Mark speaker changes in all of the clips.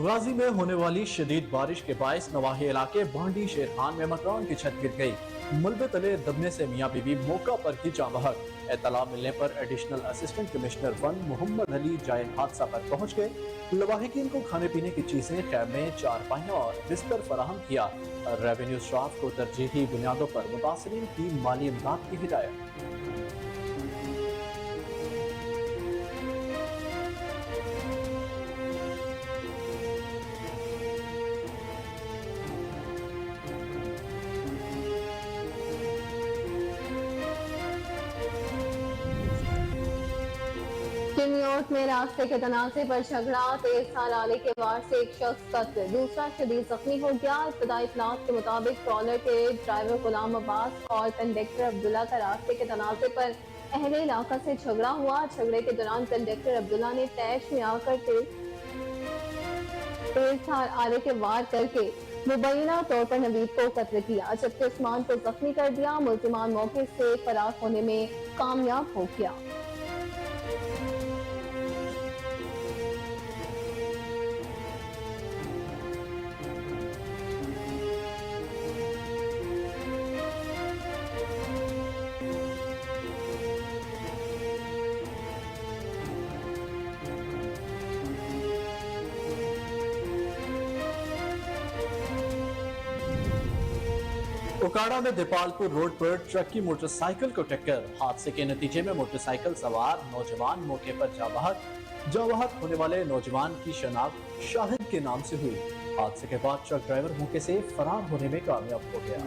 Speaker 1: गाजी में होने वाली शदीद बारिश के बायस नवाही इलाके बांडी शेरखान में मकान की छत गिर गई। मलबे तले दबने से मियाँ बीवी मौका पर ही जाँ बहक। इत्तला मिलने पर additional assistant commissioner 1 Mohammad Ali जाए हादसा पर पहुँच गए। लवाहिकीन को खाने पीने की चीजें, खैमे, चारपाइयाँ और बिस्तर फराहम किया। रेवेन्यू स्टाफ को तरजीही बुनियादों पर मुतासरीन की माली इमदाद की हिदायत।
Speaker 2: चिन्योट में रास्ते के तनाज़े पर झगड़ा, तेज धार आले के वार से एक शख्स कत्ल, दूसरा शदीद जख्मी हो गया। इब्तदाई इत्तलात के मुताबिक ट्रॉलर के ड्राइवर गुलाम अब्बास और कंडक्टर अब्दुल्ला का रास्ते के तनाज़े पर अहले इलाका से झगड़ा हुआ। झगड़े के दौरान कंडक्टर अब्दुल्ला ने तैश में आकर तेज धार आले के वार करके मुबैना तौर पर नवीद को कत्ल किया, जबकि उस्मान को जख्मी कर दिया। मुल्जिमान मौके से फरार होने में कामयाब हो गया।
Speaker 1: उकाड़ा में देपालपुर रोड पर ट्रक की मोटरसाइकिल को टक्कर। हादसे के नतीजे में मोटरसाइकिल सवार नौजवान मौके पर जावहक होने वाले नौजवान की शनाख्त शाहिद के नाम से हुई। हादसे के बाद ट्रक ड्राइवर मौके से फरार होने में कामयाब हो गया।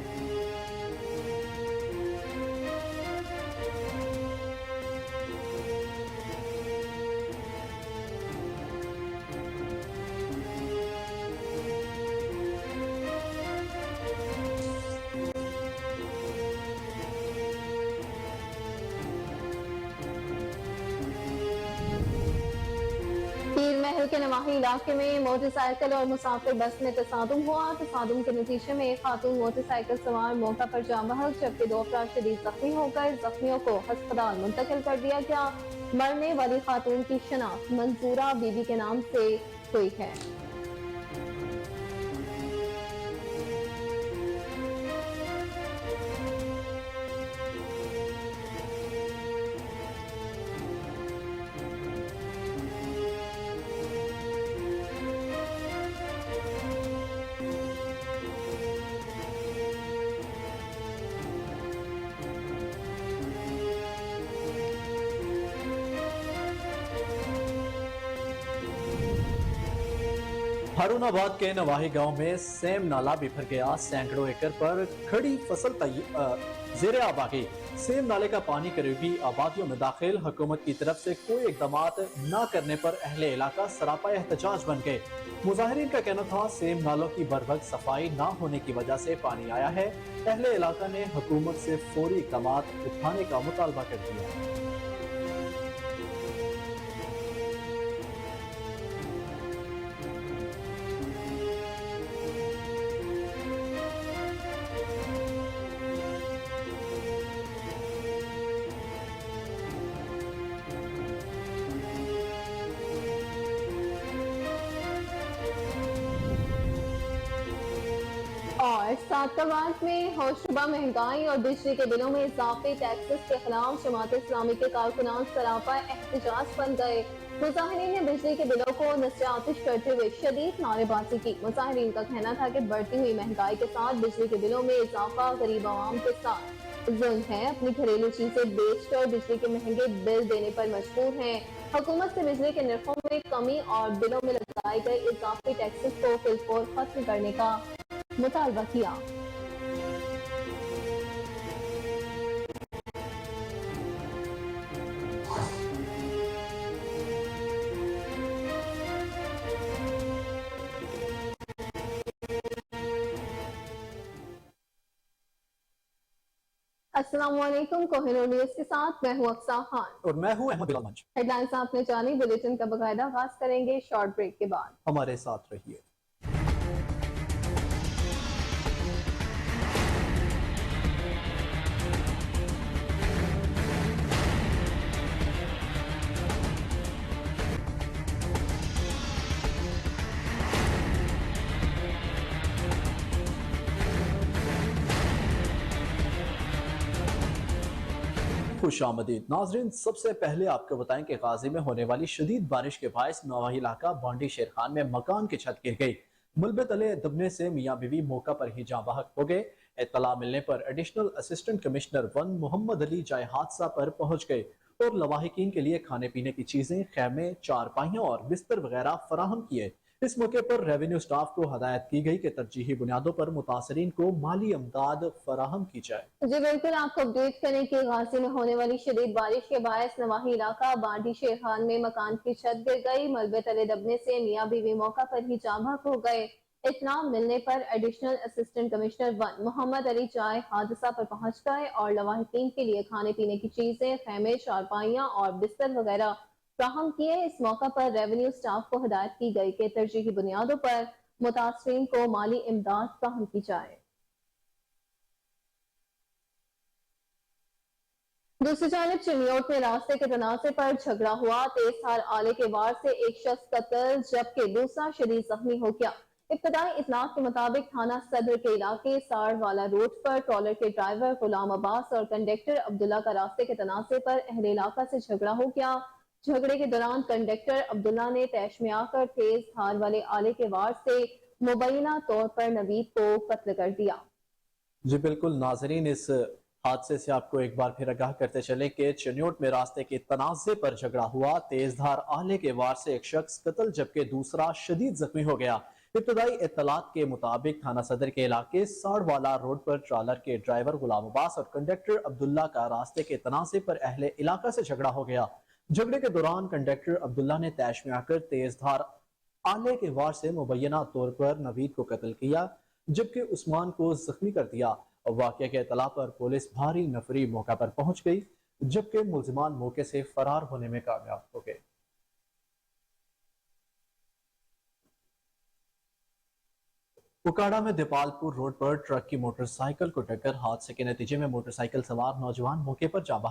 Speaker 2: महल के नवाही इलाके में मोटरसाइकिल और मुसाफिर बस में तसादुम हुआ। तसादुम के नतीजे में एक खातून मोटरसाइकिल सवार मौका पर जाँ बहक, जबकि 2 अफराद शदीद जख्मी होकर जख्मियों को अस्पताल मुंतकिल कर दिया गया। मरने वाली खातून की शनाख्त मंजूरा बीबी के नाम से हुई है।
Speaker 1: हारूनाबाद के नवाही गांव में सेम नाला बिफर गया। सैकड़ों एकड़ पर खड़ी फसल ज़ेरे आब आ गई। सेम नाले का पानी करीबी आबादियों में दाखिल। हुकूमत की तरफ से कोई इकदाम न करने पर अहले इलाका सरापा एहतजाज बन गए। मुजाहिरीन का कहना था सेम नालों की बरवक्त सफाई न होने की वजह से पानी आया है। अहले इलाका ने हुकूमत से फौरी इकदाम उठाने का मुतालबा कर दिया।
Speaker 2: और सातवाद में होशरुबा महंगाई और बिजली के बिलों में इजाफे टैक्सेस के खिलाफ जमात इस्लामी के कारकुनान सरापा एहतजाज बन गए। मुजाहिरीन ने बिजली के बिलों को नस्यातिश करते हुए शदीद नारेबाजी की। मुजाहिरीन का कहना था कि बढ़ती हुई महंगाई के साथ बिजली के बिलों में इजाफा गरीब आवाम के साथ जुल्म है। अपनी घरेलू चीजें बेचकर बिजली के महंगे बिल देने पर मजबूर हैं। हुकूमत से बिजली के निर्खों में कमी और बिलों में लगाए गए इजाफी टैक्सेस को फिलफौर खत्म करने का मुतालबा किया। अस्सलामुअलैकुम, कोहिनूर न्यूज़ के साथ मैं हूं अफसा खान
Speaker 1: और मैं हूं अहमद बिलाल मंच।
Speaker 2: हेडलाइंस आपने जानी, बुलेटिन का बाकायदा आगाज करेंगे शॉर्ट ब्रेक के बाद।
Speaker 1: हमारे साथ रहिए। खुश आमदीद नाजरीन, सबसे पहले आपको बताएं कि गाजी में होने वाली शदीद बारिश के बायस नवाही इलाका बांडी शेर खान में मकान की छत गिर गई। मलबे तले दबने से मियाँ बीवी मौका पर ही जाँ बहक हो गए। इत्तला मिलने पर additional assistant commissioner one Mohammad Ali जाए हादसा पर पहुंच गए और लवाहिकीन के लिए खाने पीने की चीजें, खैमे, चारपाइयाँ और बिस्तर वगैरह फराहम किए। इस मौके पर रेवेन्यू स्टाफ को हदायत की गई कि तरजीही बुनियादों पर मुतासरीन को माली इमदाद फराहम की जाए।
Speaker 2: जी बिल्कुल, आपको अपडेट करें कि गाजी में होने वाली शदीद बारिश के बायस नवाही इलाका बांडी शेर खान में मकान की छत गिर गई। मलबे तले दबने से मियाँ बीवी मौका पर ही जाँ बहक हो गए। इत्तला मिलने पर additional assistant commissioner one Mohammad Ali जाए हादसा पर पहुंच गए और लवाहिकीन के लिए खाने पीने की चीजें, खैमे, चारपाइयाँ और बिस्तर वगैरह फ्राहम किए। इस मौका पर रेवेन्यू स्टाफ को हिदायत की गई कि तरजीही बुनियादों पर मुतासरीन को माली इमदाद फ्राहम की जाए। दूसरी जानिब चिनियोट में रास्ते के तनाज़े पर झगड़ा हुआ। तेज धार आले के वार से एक शख्स कत्ल जबकि दूसरा शदीद जख्मी हो गया। इब्तदाई इत्तलात के मुताबिक थाना सदर के इलाके साड़ वाला रोड पर ट्रॉलर के ड्राइवर गुलाम अब्बास और कंडक्टर अब्दुल्ला का रास्ते के तनाज़े पर अहले इलाका से झगड़ा हो गया। झगड़े के दौरान कंडक्टर अब्दुल्ला ने तैश में आकर तेज धार वाले आले के वार से मुबैना तौर पर नवीद को कत्ल कर दिया।
Speaker 1: जी बिल्कुल नाजरीन, इस हादसे से आपको एक बार फिर आगाह करते चले कि चिन्योट में रास्ते के तनाजे पर झगड़ा हुआ। तेजधार आले के वार से एक शख्स कत्ल जबकि दूसरा शदीद जख्मी हो गया। इब्तदाई इत्तलात के मुताबिक थाना सदर के इलाके साड़वाला रोड पर ट्रालर के ड्राइवर गुलाम अब्बास और कंडक्टर अब्दुल्ला का रास्ते के तनाजे पर अहले इलाका से झगड़ा हो गया। झगड़े के दौरान कंडक्टर अब्दुल्ला ने तैश में आकर तेजधार आले के वार से मुबैना तौर पर नवीद को कत्ल किया जबकि उस्मान को जख्मी कर दिया। वाक़या के इत्तला पर पुलिस भारी नफरी मौका पर पहुंच गई जबकि मुल्जिमान मौके से फरार होने में कामयाब हो गए। उकाड़ा में दीपालपुर रोड पर ट्रक की मोटरसाइकिल को टक्कर। हादसे के नतीजे में मोटरसाइकिल सवार नौजवान मौके पर जाँ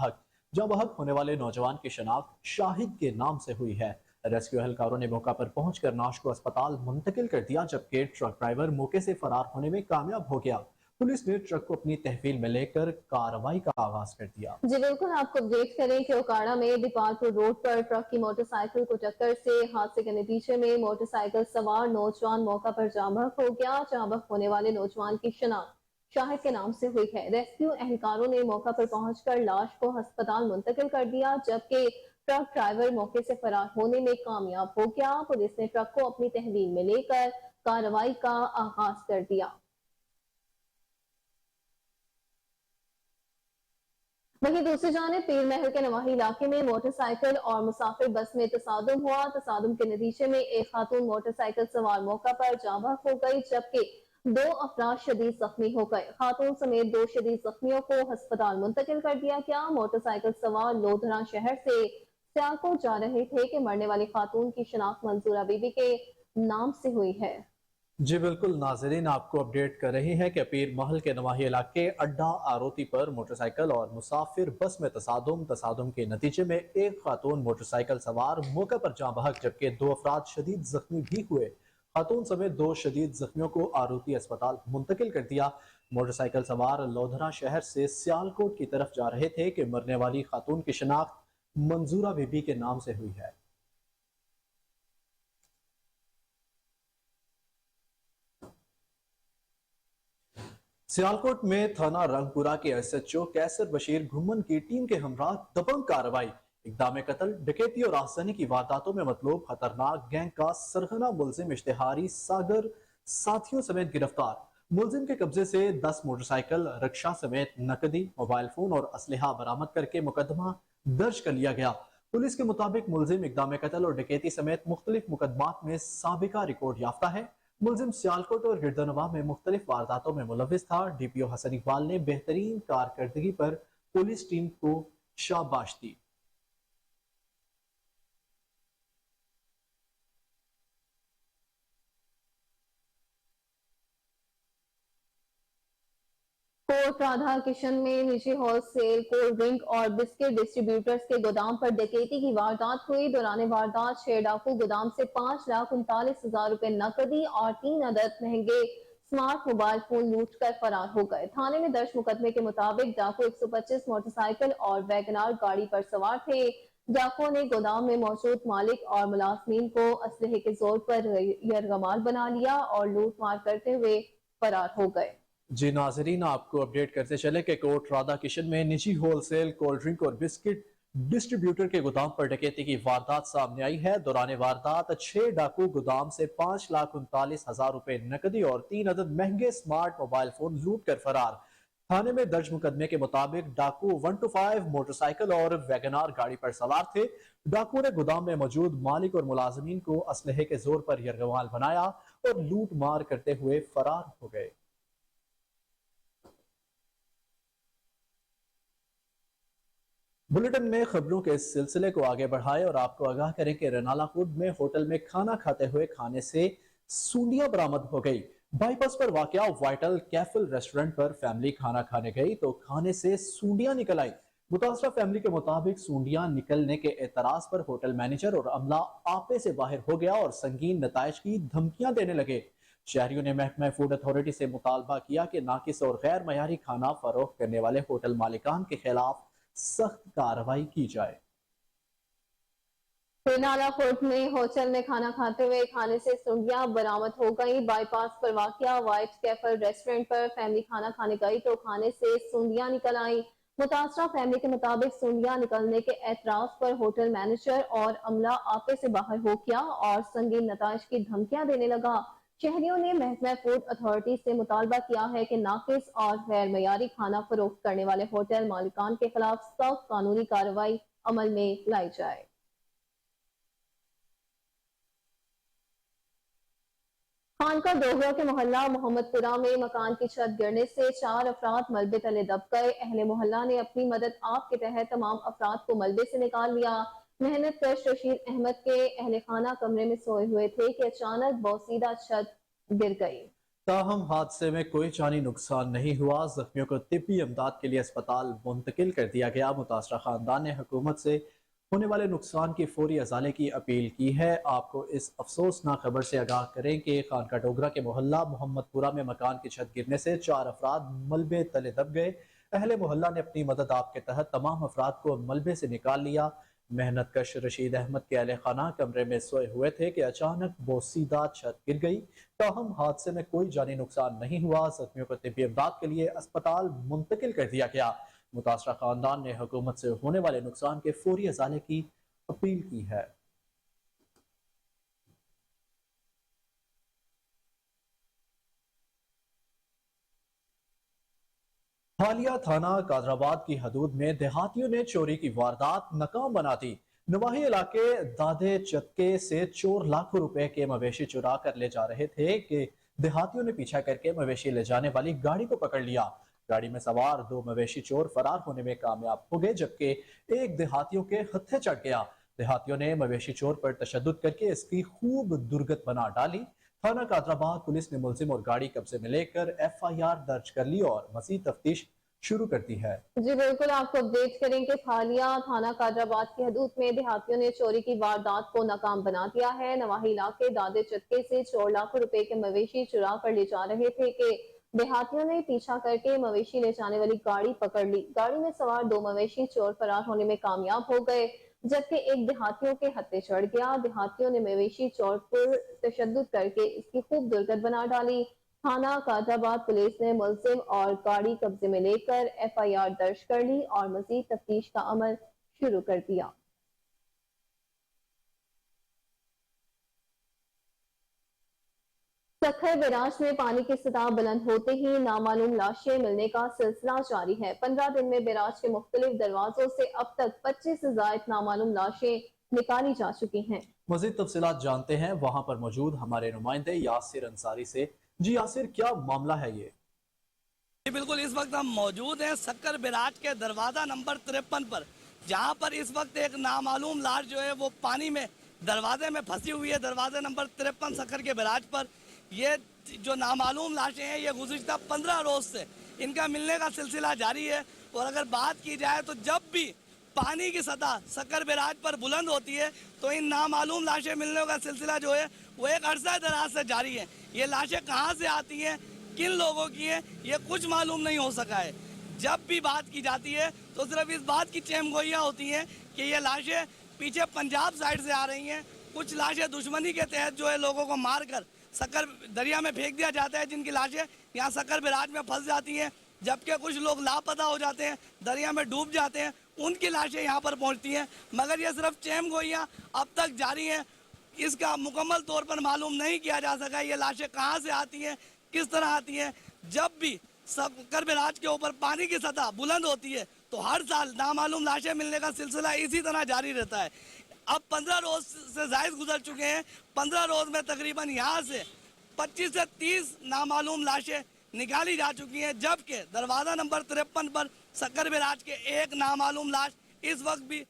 Speaker 1: बहक होने वाले नौजवान की शनाख्त शाहिद के नाम से हुई है। रेस्क्यू एहलकारों ने मौका पर पहुंचकर नाश को अस्पताल मुंतकिल कर दिया जबकि ट्रक ड्राइवर मौके से फरार होने में कामयाब हो गया। पुलिस ने ट्रक को अपनी तहवील में लेकर कार्रवाई का आगाज कर दिया।
Speaker 2: जी बिल्कुल, आपको अपडेट करें कि उकाड़ा में दीपालपुर रोड पर ट्रक की मोटरसाइकिल को टक्कर से हादसे के नतीजे में मोटरसाइकिल सवार नौजवान मौका पर जाँ बहक हो गया। जाँ बहक होने वाले नौजवान की शनाख्त शाहिद के नाम से हुई है। रेस्क्यू एहलकारों ने मौका पर पहुंचकर लाश को अस्पताल मुंतकिल कर दिया जबकि ट्रक ड्राइवर मौके से फरार होने में कामयाब हो गया। पुलिस ने ट्रक को अपनी तहवील में लेकर कार्रवाई का आगाज कर दिया। वहीं दूसरी जानिब पीर महल के नवाही इलाके में मोटरसाइकिल और मुसाफिर बस में तसादुम हुआ। तसादुम के नतीजे में एक खातून मोटरसाइकिल सवार मौका पर जाँ बहक हो गई जबकि 2 अफराद शदीद जख्मी हो गए। खातून समेत 2 शदीद जख्मियों को अस्पताल मुंतकिल कर दिया गया। मोटरसाइकिल सवार लोधरा शहर से सियालकोट जा रहे थे कि मरने वाली खातून की शनाख्त मंजूरा बीबी के नाम से हुई है।
Speaker 1: जी बिल्कुल नाजरीन, आपको अपडेट कर रहे हैं कि पीर महल के नवाही इलाके अड्डा आरोती पर मोटरसाइकिल और मुसाफिर बस में तसादुम के नतीजे में एक खातून मोटरसाइकिल सवार मौके पर जाँ बहक जबकि 2 अफराद शदीद जख्मी भी हुए। खातून समेत 2 शदीद जख्मियों को आरोती अस्पताल मुंतकिल कर दिया। मोटरसाइकिल सवार लोधरा शहर से सियालकोट की तरफ जा रहे थे कि मरने वाली खातून की शनाख्त मंजूरा बीबी के नाम से हुई है। सियालकोट में थाना रंगपुरा के एसएचओ कैसर बशीर घुमन की टीम के हमरा दबंग कार्रवाई। इक़दाम कत्ल, डकैती और आगजनी की वारदातों में मतलूब खतरनाक गैंग का सरगना मुलजिम इश्तिहारी सागर साथियों समेत गिरफ्तार। मुलजिम के कब्जे से 10 मोटरसाइकिल, रिक्शा समेत नकदी, मोबाइल फोन और असलहा बरामद करके मुकदमा दर्ज कर लिया गया। पुलिस के मुताबिक मुलजिम इक़दाम कत्ल और डकैती समेत मुख्तलिफ मुकदमात में साबिका रिकॉर्ड याफ्ता है। मुलजिम सियालकोट और गिरदनवा में मुख्तलिफ वारदातों में मुलविस था। डीपीओ हसन इकबाल ने बेहतरीन कारकर्दगी पर पुलिस टीम को शाबाश दी।
Speaker 2: कोट राधा किशन में निजी होलसेल कोल्ड ड्रिंक और बिस्किट डिस्ट्रीब्यूटर्स के गोदाम पर डकैती की वारदात हुई। दौरान वारदात 6 डाकू गोदाम से 5,39,000 रुपए नकदी और 3 अदद महंगे स्मार्ट मोबाइल फोन लूट कर फरार हो गए। थाने में दर्ज मुकदमे के मुताबिक डाकू 125 मोटरसाइकिल और वैगनार गाड़ी पर सवार थे। डाकुओं ने गोदाम में मौजूद मालिक और मुलाजमीन को असलहे के जोर पर यरगमाल बना लिया और लूट मार करते हुए फरार हो गए।
Speaker 1: जी नाजरीन, आपको अपडेट करते चले कि कोट राधा किशन में निजी होलसेल कोल्ड ड्रिंक और बिस्किट डिस्ट्रीब्यूटर के गोदाम पर डकैती की वारदात सामने आई है। दौरान वारदात 6 डाकू गोदाम से 5,39,000 रुपए नकदी और 3 अदद महंगे स्मार्ट मोबाइल फोन लूट कर फरार। थाने में दर्ज मुकदमे के मुताबिक डाकू 125 मोटरसाइकिल और वैगनार गाड़ी पर सवार थे। डाकू ने गोदाम में मौजूद मालिक और मुलाजमीन को असलहे के जोर पर यरगमाल बनाया और लूट मार करते हुए फरार हो गए। बुलेटिन में खबरों के इस सिलसिले को आगे बढ़ाए और आपको आगाह करें कि रनाला खुर्द में होटल में खाना खाते हुए खाने से सूंडियां बरामद हो गई। बाईपास पर वाकया वाइटल कैफल रेस्टोरेंट पर फैमिली खाना खाने गई तो खाने से सूंडियां निकल आई। मुतासरा फैमिली के मुताबिक सूंडियां निकलने के एतराज पर होटल मैनेजर और अमला आपे से बाहर हो गया और संगीन नताइज की धमकियां देने लगे। शहरियों ने महकमा फूड अथॉरिटी से मुतालबा किया कि नाकिस और गैर मयारी खाना फरोख्त करने वाले होटल मालिकान के खिलाफ सख्त कार्रवाई की जाए।
Speaker 2: रनाला खुर्द में होटल में खाना खाते हुए खाने से सूंडियां बरामद हो गई। बाईपास पर वाकया वाइट कैफल रेस्टोरेंट पर फैमिली खाना खाने गई तो खाने से सूंडियां निकल आई। मुतासरा फैमिली के मुताबिक सूंडियां निकलने के एतराज पर होटल मैनेजर और अमला आपे से बाहर हो गया और संगीन नताइज की धमकियां देने लगा। शहरियों ने महकमा फूड अथॉरिटी से मुतालबा किया है कि नाकिस और गैर मयारी खाना फरोख्त करने वाले होटल मालिकान के खिलाफ सख्त कानूनी कार्रवाई अमल में लाई जाए। खानका डोगरा के मोहल्ला मोहम्मदपुरा में मकान की छत गिरने से 4 अफराद मलबे तले दब गए। अहले मोहल्ला ने अपनी मदद आप के तहत तमाम अफराद को मलबे से निकाल लिया। मेहनत कश रशीद अहमद के अहले खाना कमरे में सोए हुए थे कि अचानक बोसीदा छत गिर गई।
Speaker 1: ताहम हादसे में कोई जानी नुकसान नहीं हुआ। जख्मियों को तिब्बी इमदाद के लिए अस्पताल मुंतकिल कर दिया गया। मुतासरा खानदान ने हुकूमत से होने वाले नुकसान की फौरी अजाले की अपील की है। आपको इस अफसोसनाक खबर से आगाह करें कि खानका डोगरा के मोहल्ला मोहम्मदपुरा में मकान की छत गिरने से 4 अफराद मलबे तले दब गए। अहले मोहल्ला ने अपनी मदद आपके तहत तमाम अफराद को मलबे से निकाल लिया। मेहनत कश रशीद अहमद के अहले खाना कमरे में सोए हुए थे कि अचानक बोसीदा छत गिर गई। ताहम हादसे में कोई जानी नुकसान नहीं हुआ। जख्मियों को तिब्बी इमदाद के लिए अस्पताल मुंतकिल कर दिया गया। मुतासरा खानदान ने हुकूमत से होने वाले नुकसान के फौरी अजाले की अपील की है। हालिया थाना कादराबाद की हदूद में देहातियों ने चोरी की वारदात नाकाम बना दी। नवाही इलाके दादे चक्के से चोर लाखों रुपए के मवेशी चुरा कर ले जा रहे थे कि देहातियों ने पीछा करके मवेशी ले जाने वाली गाड़ी को पकड़ लिया। गाड़ी में सवार 2 मवेशी चोर फरार होने में कामयाब हो गए जबकि एक देहातियों के हत्थे चढ़ गया। देहातियों ने मवेशी चोर पर तशद्दुद करके इसकी खूब दुर्गत बना डाली। थाना कादराबाद पुलिस ने मुलजिम और गाड़ी कब्जे में लेकर FIR दर्ज कर ली और मजीद तफ्तीश शुरू कर दी है।
Speaker 2: जी बिल्कुल, आपको अपडेट करें कि हालिया थाना कादराबाद की हदूद में देहातियों ने चोरी की वारदात को नाकाम बना दिया है। नवाही इलाके दादे चक्के से 4 लाख रुपए के मवेशी चुरा कर ले जा रहे थे कि देहातियों ने पीछा करके मवेशी ले जाने वाली गाड़ी पकड़ ली। गाड़ी में सवार 2 मवेशी चोर फरार होने में कामयाब हो गए जबकि एक देहातियों के हत्थे चढ़ गया। देहातियों ने मवेशी चोर पर तशद्दुद करके इसकी खूब दुर्गत बना डाली। थाना कादराबाद पुलिस ने मुलजिम और गाड़ी कब्जे में लेकर FIR दर्ज कर ली और मजीद तफ्तीश का अमल शुरू कर दिया। सखर बैराज में पानी की सतह बुलंद होते ही नामालूम लाशें मिलने का सिलसिला जारी है। 15 दिन में बैराज के मुख्तलिफ दरवाजों से अब तक 25 से ज्यादा नामालूम लाशें निकाली जा चुकी हैं।
Speaker 1: मजीद तफसीलात जानते हैं वहां पर मौजूद हमारे नुमाइंदे यासिर अंसारी से। जी यासिर, क्या मामला है ये?
Speaker 3: बिल्कुल, इस वक्त हम मौजूद हैं सक्कर बैराज के दरवाजा नंबर 53 पर, जहां पर इस वक्त एक नामालूम लाश जो है वो पानी में दरवाजे में फंसी हुई है। दरवाजे नंबर 53 सक्कर के बैराज पर ये जो नामालूम लाशें हैं ये गुज़िश्ता 15 रोज से इनका मिलने का सिलसिला जारी है। और अगर बात की जाए तो जब भी पानी की सतह सक्कर बैराज पर बुलंद होती है तो इन नामालूम लाशें मिलने का सिलसिला जो है वो एक अरसा दराज से जारी है। ये लाशें कहाँ से आती हैं, किन लोगों की है ये कुछ मालूम नहीं हो सका है। जब भी बात की जाती है तो सिर्फ इस बात की चेमगोइयाँ होती हैं कि ये लाशें पीछे पंजाब साइड से आ रही हैं, कुछ लाशें दुश्मनी के तहत जो है लोगों को मार कर सक्कर दरिया में फेंक दिया जाता है, जिनकी लाशें यहाँ सक्कर बैराज में फंस जाती हैं, जबकि कुछ लोग लापता हो जाते हैं, दरिया में डूब जाते हैं, उनकी लाशें यहाँ पर पहुँचती हैं। मगर ये सिर्फ चेमगोइयाँ अब तक जारी हैं, इसका मुकम्मल तौर पर मालूम नहीं किया जा सका ये लाशें कहाँ से आती हैं, किस तरह आती हैं। जब भी सक्कर बैराज के ऊपर पानी की सतह बुलंद होती है तो हर साल नामालूम लाशें मिलने का सिलसिला इसी तरह जारी रहता है। अब 15 रोज से जायद गुजर चुके हैं। 15 रोज में तकरीबन यहाँ से 25 से 30 नामालूम लाशें निकाली जा चुकी हैं, जबकि दरवाज़ा नंबर 53 पर सक्कर बैराज के एक नामालूम लाश इस वक्त भी।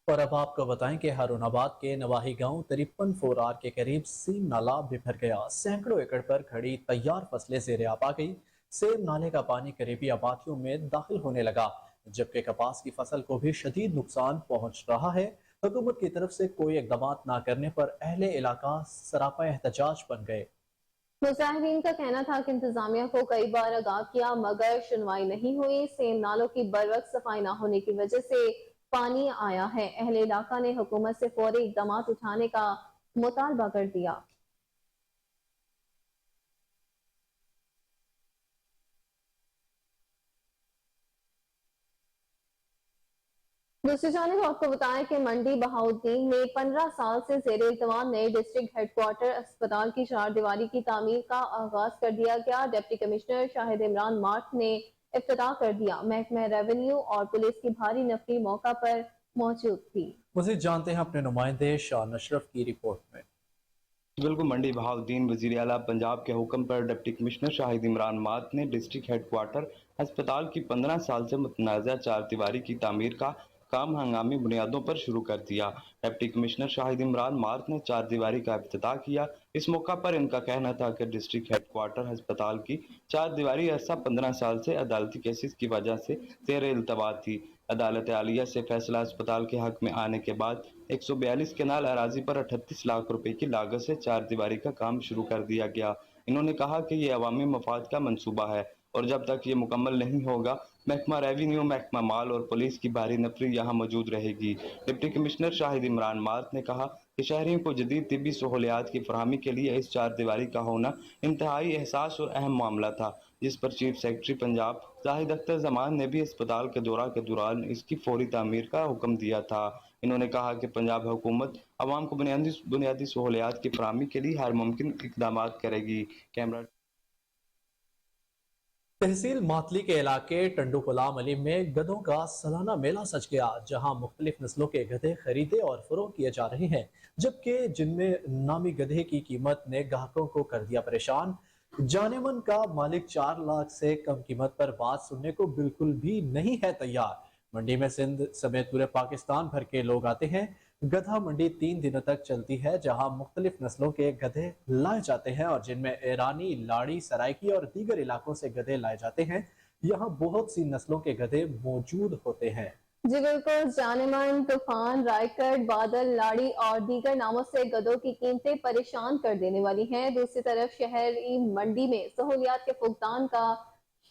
Speaker 1: और अब आपको बताएं कि हारूनाबाद के नवाही गांव 53 के करीब सीम नाला बिफर गया। सैकड़ों एकड़ पर खड़ी तैयार फसलें ज़ेरे आब आ गई। सेम नाले का पानी करीबी आबादियों में दाखिल होने लगा, जबकि कपास की फसल को भी शदीद नुकसान पहुंच रहा है। हुकूमत की तरफ से कोई इकदाम न करने पर अहले इलाका सरापा एहतजाज बन गए।
Speaker 2: मुजाहिरीन का कहना था कि इंतजामिया को कई बार आगाह किया मगर सुनवाई नहीं हुई। सेम नालों की बरवक्त सफाई न होने की वजह से पानी आया है। अहले इलाका ने हुकूमत से फौरी इकदाम उठाने का मुतालबा कर दिया। दूसरी जानिब आपको बताएं कि मंडी बहाउद्दीन में 15 साल से ज़ेरे इल्तमाम नए डिस्ट्रिक्ट हेडक्वार्टर अस्पताल की 4 दीवारी की तामीर का आगाज कर दिया गया। Deputy commissioner Shahid Imran mart ने इफ्तिताह कर दिया। महकमा रेवेन्यू और पुलिस की भारी नफरी मौका पर मौजूद थी।
Speaker 1: मज़ीद जानते हैं अपने नुमाइंदे शान अशरफ की रिपोर्ट में।
Speaker 4: बिल्कुल मंडी बहाउद्दीन वज़ीर आला पंजाब के हुक्म पर डिप्टी कमिश्नर शाहिद इमरान मात ने डिस्ट्रिक्ट हेडक्वार्टर अस्पताल की 15 साल से मुतनाज़ा 4 दीवारी की तामीर का काम हंगामी बुनियादों पर शुरू कर दिया। Deputy commissioner Shahid Imran mart ने 4 दीवारी का इफ्तिताह किया। इस मौका पर इनका कहना था कि डिस्ट्रिक्ट हेडक्वार्टर अस्पताल की 4 दीवारी अरसा 15 साल से अदालती केसेस की वजह से ज़ेरे इल्तवा थी। अदालत आलिया से फैसला अस्पताल के हक में आने के बाद 142 केनाल अराजी पर 38 लाख रुपए की लागत से 4 दीवारी का काम शुरू कर दिया गया। इन्होंने कहा कि ये अवामी मफाद का मंसूबा है और जब तक ये मुकम्मल नहीं होगा महकमा रेवेन्यू, महकमा माल और पुलिस की भारी नफरी यहाँ मौजूद रहेगी। Deputy commissioner Shahid Imran mart ने कहा कि शहरियों को जदीद तिब्बी सहूलियात की फरहमी के लिए इस 4 दीवारी का होना इंतहाई एहसास और अहम मामला था, जिस पर चीफ सेक्रेटरी पंजाब जाहिद अख्तर जमान ने भी अस्पताल के दौरा के दौरान इसकी फौरी तामीर का हुक्म दिया था। इन्होंने कहा कि पंजाब हुकूमत अवाम को बुनियादी सहूलियात की फरहमी के लिए हर मुमकिन इकदाम करेगी। कैमरा
Speaker 1: तहसील मातली के इलाके टंडू गुलाम अली में गधों का सालाना मेला सज गया, जहां मुख्तलिफ नस्लों के गधे खरीदे और फरोख्त किए जा रहे हैं, जबकि जिनमें नामी गधे की कीमत ने ग्राहकों को कर दिया परेशान। जानेमन का मालिक 4 लाख से कम कीमत पर बात सुनने को बिल्कुल भी नहीं है तैयार। मंडी में सिंध समेत पूरे पाकिस्तान भर के लोग आते हैं। गधा मंडी 3 दिनों तक चलती है, जहां मुख्तलिफ नस्लों के गधे लाए जाते हैं और जिनमें ईरानी, लाड़ी, सराइकी और दीगर इलाकों से गधे लाए जाते हैं। यहाँ बहुत सी नस्लों के गधे मौजूद होते हैं।
Speaker 2: जी बिल्कुल, जानेमन, तूफान, रायकट, बादल, लाड़ी और दीगर नामों से गधों की कीमतें परेशान कर देने वाली हैं। दूसरी तरफ शहरी मंडी में सहूलियात के फुकदान का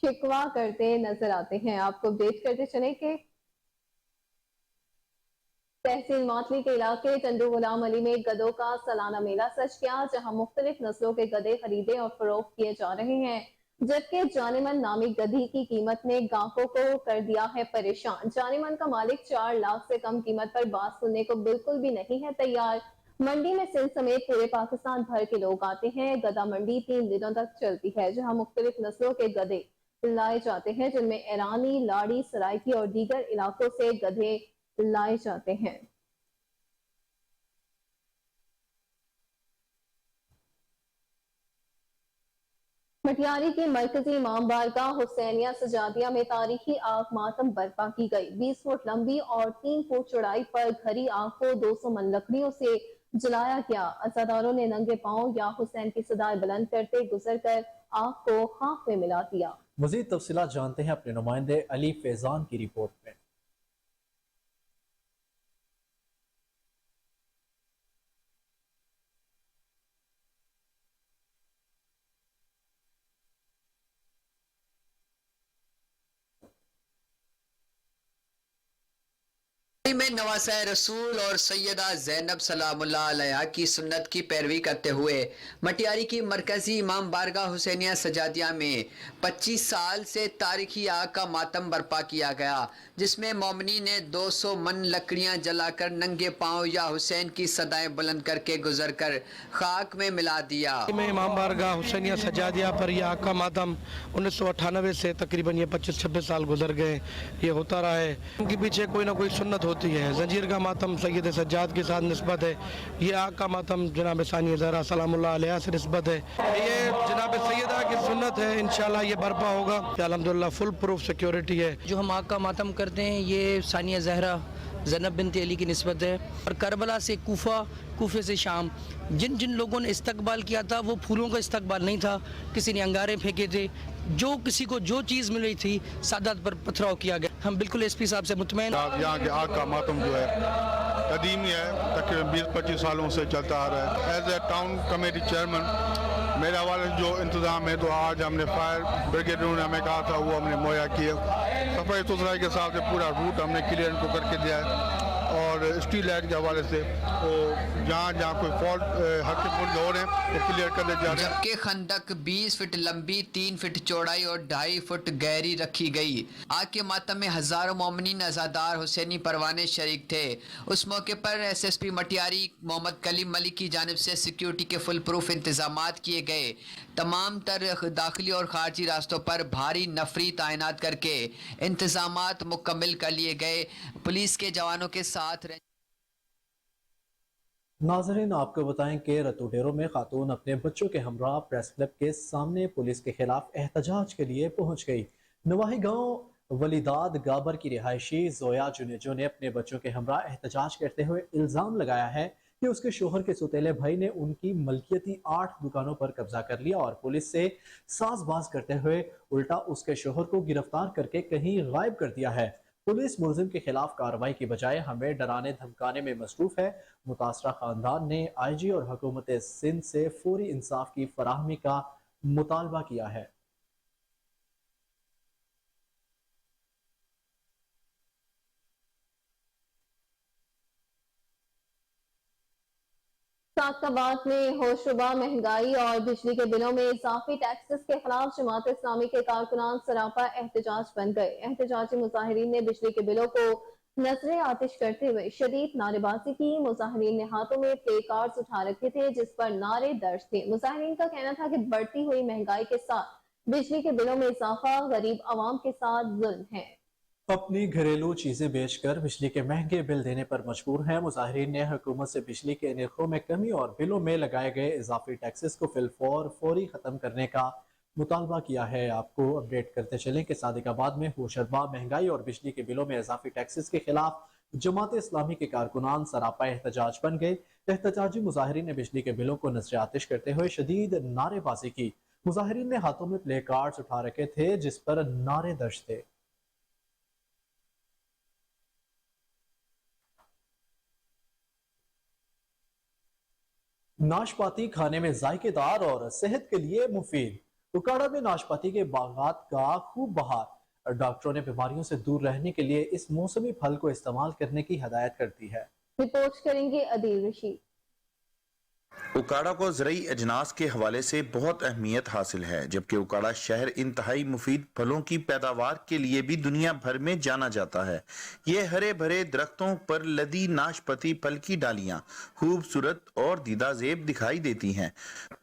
Speaker 2: शिकवा करते नजर आते हैं। आपको अपडेट करते चले कि तहसील मातली के इलाके टंडू गुलाम अली में गधों का सालाना मेला सज गया, जहां मुख्तलिफ नस्लों के गधे खरीदे और फरोख्त किए जा रहे हैं, जबकि जानेमन नामी गधी की कीमत ने गाहकों को कर दिया है परेशान। जानेमन का मालिक 4 लाख से कम कीमत पर बात सुनने को बिल्कुल भी नहीं है तैयार। मंडी में सिंध समेत पूरे पाकिस्तान भर के लोग आते हैं। गधा मंडी 3 दिनों तक चलती है, जहाँ मुख्तलिफ नस्लों के गधे लाए जाते हैं, जिनमें ईरानी, लाड़ी, सराइकी और दीगर इलाकों से गधे लाए जाते हैं। मटियारी की मरकजी इमाम बारगाह हुसैनिया सजादिया में तारीखी आग मातम बर्पा की गई। 20 फुट लंबी और 3 फुट चौड़ाई पर घरी आग को 200 मन लकड़ियों से जलाया गया। अज़ादारों ने नंगे पांव या हुसैन की सदाएं बुलंद करते गुजर कर आग को खाक में मिला दिया।
Speaker 1: मजीद तफसीलात जानते हैं अपने नुमाइंदे अली फैजान की रिपोर्ट में।
Speaker 5: میں نواسہ رسول اور سیدہ زینب سلام اللہ علیہ کی سنت کی پیروی کرتے ہوئے مٹیاری کی مرکزی امام بارگاہ حسینیہ سجادیہ میں 25 سال سے تاریخی آگ کا ماتم برپا کیا گیا، جس میں مومنین نے 200 من لکڑیاں جلا کر ننگے پاؤں یا حسین کی صدائیں بلند کر کے گزر کر خاک میں ملا دیا۔
Speaker 6: میں امام بارگاہ حسینیہ سجادیہ پر یہ آگ کا ماتم 1998 سے تقریباً یہ 25-26 سال گزر گئے، یہ ہوتا رہا ہے۔ ان کے پیچھے کوئی نہ کوئی سنت ہوتی ہے۔ زنجیر کا ماتم سید سجاد کے ساتھ نسبت ہے، یہ آگ کا ماتم جناب ثانیہ زہرا سلام اللہ علیہ سے نسبت ہے۔ یہ جناب سیدہ کی سنت ہے، انشاءاللہ یہ برپا ہوگا۔ الحمدللہ فل پروف سیکیورٹی ہے۔
Speaker 7: جو ہم آگ کا ماتم کرتے ہیں یہ ثانیہ زہرا زینب بنت علی کی نسبت ہے، اور کربلا سے کوفے سے شام جن جن لوگوں نے استقبال کیا تھا وہ پھولوں کا استقبال نہیں تھا، کسی نے انگارے پھینکے تھے، جو کسی کو جو چیز مل رہی تھی سادات پر پتھراؤ کیا گیا۔ ہم بالکل ایس پی صاحب سے مطمئن۔
Speaker 8: یہاں کے آگ کا ماتم جو ہے قدیمی ہے، تقریباً 20-25 سالوں سے چلتا آ رہا ہے۔ As a town committee chairman میرے حوالے سے جو انتظام ہے تو آج ہم نے فائر بریگیڈ نے ہمیں کہا تھا وہ ہم نے مہیا کیا، صفائی ستھرائی کے حساب سے پورا روٹ ہم نے کلیئر ان کو کر کے دیا ہے، اور اسٹریٹ لائٹ کے حوالے سے جہاں جہاں کوئی فالٹ ہلکے پھلکے ہو رہے ہیں وہ کلیئر کر دے جا رہے ہیں۔
Speaker 5: جبکہ خندق 20 فٹ لمبی، 3 فٹ چوڑائی اور 2.5 فٹ گہری رکھی گئی۔ آگ کے ماتم میں ہزاروں مومنین عزادار حسینی پروانے شریک تھے۔ اس موقع پر ایس ایس پی مٹیاری محمد کلیم ملک کی جانب سے سیکیورٹی کے فل پروف انتظامات کیے گئے۔ تمام تر داخلی اور خارجی راستوں پر بھاری نفری تعینات کر کے انتظامات مکمل کر لیے گئے۔ پولیس کے جوانوں کے ساتھ
Speaker 1: ناظرین، آپ کو بتائیں کہ رتو ڈیرو میں خاتون اپنے بچوں کے ہمراہ پریس کلب کے سامنے پولیس کے خلاف احتجاج کے لیے پہنچ گئی۔ نواحی گاؤں ولیداد گابر کی رہائشی زویا جنیجو نے اپنے بچوں کے ہمراہ احتجاج کرتے ہوئے الزام لگایا ہے کہ اس کے شوہر کے سوتیلے بھائی نے ان کی ملکیتی 8 دکانوں پر قبضہ کر لیا اور پولیس سے ساز باز کرتے ہوئے الٹا اس کے شوہر کو گرفتار کر کے کہیں غائب کر دیا ہے۔ پولیس ملزم کے خلاف کارروائی کی بجائے ہمیں ڈرانے دھمکانے میں مصروف ہے۔ متاثرہ خاندان نے آئی جی اور حکومت سندھ سے فوری انصاف کی فراہمی کا مطالبہ کیا ہے۔
Speaker 2: سعادتآباد میں ہوشربا مہنگائی اور بجلی کے بلوں میں اضافی ٹیکسز کے خلاف جماعت اسلامی کے کارکنان سراپا احتجاج بن گئے۔ احتجاجی مظاہرین نے بجلی کے بلوں کو نظر آتش کرتے ہوئے شدید نعرے بازی کی۔ مظاہرین نے ہاتھوں میں پلے کارڈز اٹھا رکھے تھے جس پر نعرے درج تھے۔ مظاہرین کا کہنا تھا کہ بڑھتی ہوئی مہنگائی کے ساتھ بجلی کے بلوں میں اضافہ غریب عوام کے ساتھ ظلم ہے۔
Speaker 1: اپنی گھریلو چیزیں بیچ کر بجلی کے مہنگے بل دینے پر مجبور ہیں۔ مظاہرین نے حکومت سے بجلی کے نرخوں میں کمی اور بلوں میں لگائے گئے اضافی ٹیکسز کو فوری ختم کرنے کا مطالبہ کیا ہے۔ آپ کو اپڈیٹ کرتے چلیں کہ صادق آباد میں ہوشربا مہنگائی اور بجلی کے بلوں میں اضافی ٹیکسز کے خلاف جماعت اسلامی کے کارکنان سراپا احتجاج بن گئے۔ احتجاجی مظاہرین نے بجلی کے بلوں کو نذر آتش کرتے ہوئے شدید نعرے بازی کی۔ مظاہرین نے ہاتھوں میں پلے کارڈز اٹھا رکھے تھے جس پر نعرے درج تھے۔ ناشپاتی کھانے میں ذائقے دار اور صحت کے لیے مفید۔ اکاڑا میں ناشپاتی کے باغات کا خوب بہار۔ ڈاکٹروں نے بیماریوں سے دور رہنے کے لیے اس موسمی پھل کو استعمال کرنے کی ہدایت کرتی ہے۔
Speaker 2: رپورٹ کریں گے عدیل رشید۔
Speaker 9: اکاڑا کو زرعی اجناس کے حوالے سے بہت اہمیت حاصل ہے، جبکہ اکاڑا شہر انتہائی مفید پھلوں کی پیداوار کے لیے بھی دنیا بھر میں جانا جاتا ہے۔ یہ ہرے بھرے درختوں پر لدی ناشپاتی پھل کی ڈالیاں خوبصورت اور دیدہ زیب دکھائی دیتی ہیں۔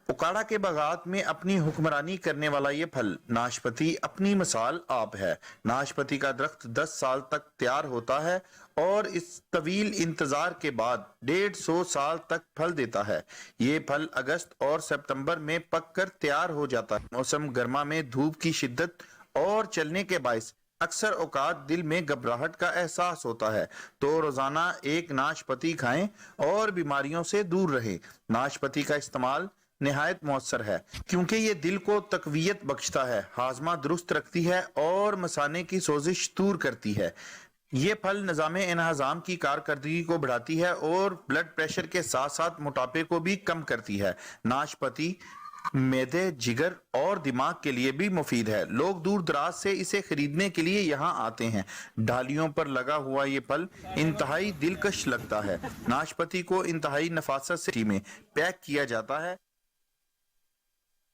Speaker 9: اکاڑا کے باغات میں اپنی حکمرانی کرنے والا یہ پھل ناشپاتی اپنی مثال آپ ہے۔ ناشپاتی کا درخت 10 سال تک تیار ہوتا ہے اور اس طویل انتظار کے بعد 150 سال تک پھل دیتا ہے۔ یہ پھل اگست اور ستمبر میں پک کر تیار ہو جاتا ہے۔ موسم گرما میں دھوپ کی شدت اور چلنے کے باعث اکثر اوقات دل میں گھبراہٹ کا احساس ہوتا ہے، تو روزانہ ایک ناشپاتی کھائیں اور بیماریوں سے دور رہیں۔ ناشپاتی کا استعمال نہایت مؤثر ہے کیونکہ یہ دل کو تقویت بخشتا ہے، ہاضمہ درست رکھتی ہے اور مثانے کی سوزش دور کرتی ہے۔ یہ پھل نظام انہضام کی کارکردگی کو بڑھاتی ہے اور بلڈ پریشر کے ساتھ ساتھ موٹاپے کو بھی کم کرتی ہے۔ ناشپاتی मैदे, जिगर और दिमाग के लिए भी मुफीद है। लोग दूर दराज से इसे खरीदने के लिए यहाँ आते हैं। डालियों पर लगा हुआ ये फल इंतहाई दिलकश लगता है। नाशपाती को इंतहाई नफासत से में पैक किया जाता है।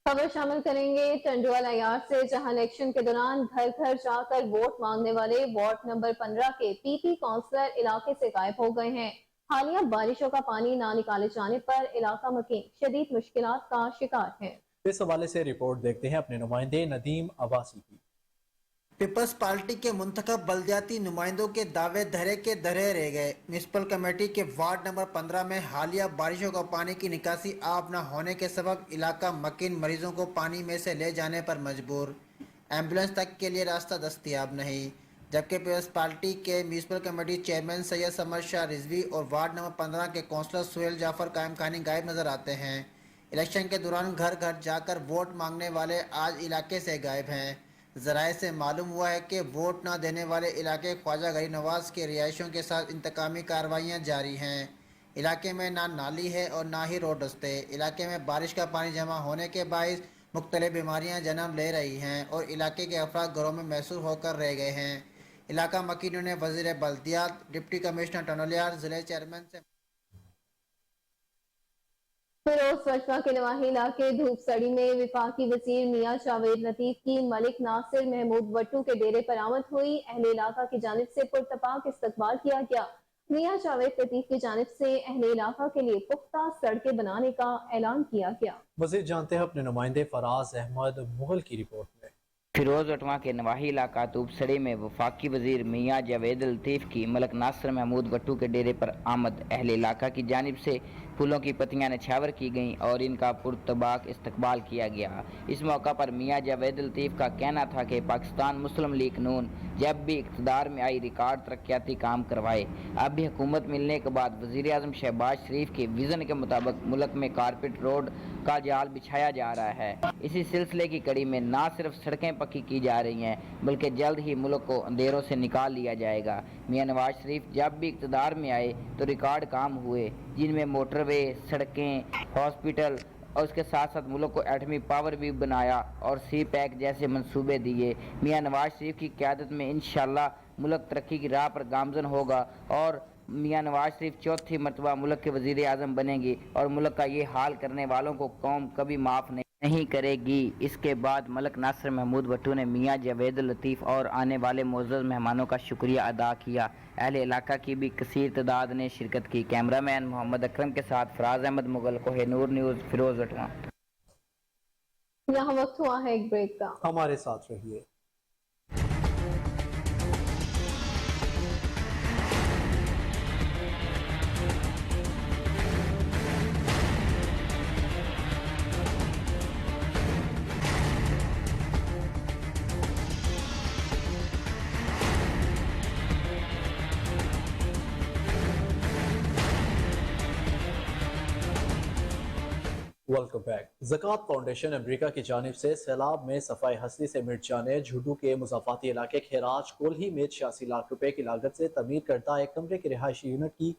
Speaker 2: खबर शामिल करेंगे टंडवाल अयार से, जहां इलेक्शन के दौरान घर घर जाकर वोट मांगने वाले वार्ड नंबर 15 के पीपी काउंसलर इलाके से गायब हो गए हैं। हालिया बारिशों का पानी ना निकाले जाने पर इलाका मकीन शदीद मुश्किलात का शिकार है।
Speaker 1: इस हवाले से रिपोर्ट देखते हैं अपने नुमाइंदे नदीम अब्बासी की।
Speaker 10: पीपल्स पार्टी के मुंतखब बल्दियाती नुमाइंदों के दावे धरे के धरे रह गए। म्यूनसिपल कमेटी के वार्ड नंबर 15 में हालिया बारिशों का पानी की निकासी आप न होने के सबब इलाका मकीन मरीजों को पानी में से ले जाने पर मजबूर। एम्बुलेंस तक के लिए रास्ता दस्तयाब नहीं। जबकि पीपल्स पार्टी के municipal committee chairman Syed Samad Shah Rizvi और वार्ड नंबर 15 के कौंसलर सुहेल जाफर कायम खानी गायब नजर आते हैं। इलेक्शन के दौरान घर घर जाकर वोट मांगने वाले आज इलाके से गायब हैं। ज़राए से मालूम हुआ है कि वोट न देने वाले इलाके ख्वाजा गरीब नवाज के रिहायशों के साथ इंतकामी कार्रवाइयाँ जारी हैं। इलाके में ना नाली है और ना ही रोड रस्ते। इलाके में बारिश का पानी जमा होने के बाइस मुख्तलिफ बीमारियाँ जन्म ले रही हैं और इलाके के अफराद घरों में महसूर होकर रह गए हैं। इलाका मकीनों ने वज़ीर बल्दियात, डिप्टी कमिश्नर टनोलियार, ज़िले चेयरमैन से
Speaker 2: फिरोज वजवा के नवाही इलाके धूप सड़ी में विफाकी वजीर मियां जावेद लतीफ की मलिक नासिर महमूद वट्टू के डेरे पर आमद हुई। अहले इलाका की जानिब से पुरतपाक इस्तकबाल किया गया। मियां जावेद लतीफ की जानिब से अहले इलाका के लिए पुख्ता सड़कें बनाने का ऐलान किया गया।
Speaker 1: मज़ीद जानते हैं अपने नुमाइंदे फराज अहमद मुगल की रिपोर्ट में।
Speaker 11: फिरोज वटवा के नवाही इलाका तूबसड़ी में वफाकी वजीर मियां जावेद लतीफ़ की मलक नासिर महमूद वट्टू के डेरे पर आमद अहले इलाका की जानिब से फूलों की पत्तियां नछावर की गईं और इनका पुरतबाक इस्तकबाल किया गया। इस मौका पर मियां जावेद लतीफ़ का कहना था कि पाकिस्तान मुस्लिम लीग नून जब भी इक़्तिदार में आई रिकॉर्ड तरक्याती काम करवाए। अब भी हुकूमत मिलने के बाद वज़ीर आज़म शहबाज शरीफ के विज़न के मुताबिक मुल्क में कारपेट रोड का जाल बिछाया जा रहा है। इसी सिलसिले की कड़ी में न सिर्फ सड़कें पक्की की जा रही हैं बल्कि जल्द ही मुल्क को अंधेरों से निकाल लिया जाएगा। मियां नवाज शरीफ जब भी इक़्तिदार में आए तो रिकॉर्ड काम हुए, जिनमें मोटरवे, सड़कें, हॉस्पिटल और उसके साथ साथ मुल्क को एटमी पावर भी बनाया और सी पैक जैसे मंसूबे दिए। मियां नवाज शरीफ की क़यादत में इंशाअल्लाह मुल्क तरक्की की राह पर गामजन होगा और मियां नवाज शरीफ चौथी मरतबा मुल्क के वज़ीर आज़म बनेंगे और मुल्क का ये हाल करने वालों को कौम कभी माफ़ नहीं करेगी। इसके बाद मलक नासिर महमूद वट्टू ने मियां जावेद लतीफ़ और आने वाले मोअज़्ज़ज़ मेहमानों का शुक्रिया अदा किया। अहले इलाका की भी कसीर तादाद ने शिरकत की। कैमरामैन मोहम्मद अकरम के साथ फराज अहमद मुगल, कोहिनूर न्यूज़, फिरोज वटवा।
Speaker 2: यहाँ वक्त हुआ है एक ब्रेक का,
Speaker 1: हमारे साथ रहिए। Welcome back. ज़कात फाउंडेशन अमेरिका की जानिब से सैलाब में सफाई हस्ती से मिट जाने झुड्डू के मुज़ाफ़ाती इलाके खैराज कोल्ही में 86 लाख रुपए की लागत से तमीर करता एक कमरे के रिहायशी यूनिट की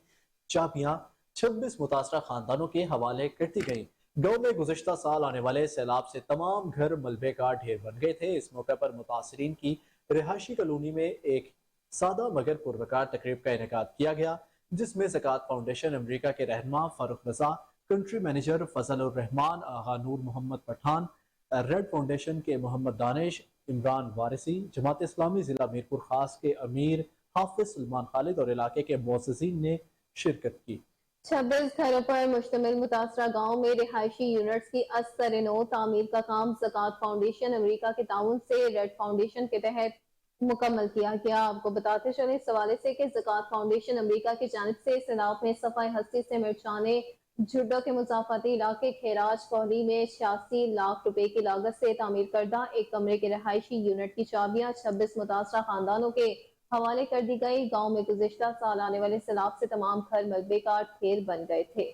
Speaker 1: चाबियां 26 मुतासरा खानदानों के हवाले कर दी गई। गाँव में गुज़श्ता साल आने वाले सैलाब से तमाम घर मलबे का ढेर बन गए थे। इस मौके पर मुतासरीन की रिहायशी कॉलोनी में एक सादा मगर पुरवकार तकरीब का इनेकाद किया गया, जिसमें ज़कात फाउंडेशन अमेरिका के रहनुमा फारूक रजा, कंट्री मैनेजर फजल उर रहमान, आगा नूर मोहम्मद पठान, रेड फाउंडेशन के मोहम्मद दानिश, इमरान वारिसी, जमात इस्लामी जिला मीरपुर खास के अमीर हाफिज सलमान खालिद और इलाके के मुअज़्ज़िज़ीन ने शिरकत की।
Speaker 2: 26 घरों पर मुश्तमिल मुतासरा गाँव में रिहायशी यूनिट्स की अस्तर-ए-नौ तामीर का काम ज़कात फाउंडेशन अमेरिका के ताउन से रेड फाउंडेशन के तहत मुकम्मल किया गया। आपको बताते चले इस हवाले से कि ज़कात फाउंडेशन अमेरिका की जानिब से सैलाब में सफाई हस्ती से मिट जाने झुड्डो के मुज़ाफ़ाती इलाके खैराज कोहली में 86 लाख रुपए की लागत से तामीर करदा एक कमरे के रहायशी यूनिट की चाबियां 26 मुतासरा खानदानों के हवाले कर दी गई। गांव में गुज़िश्ता साल आने वाले सैलाब से तमाम घर मलबे का ढेर बन गए थे।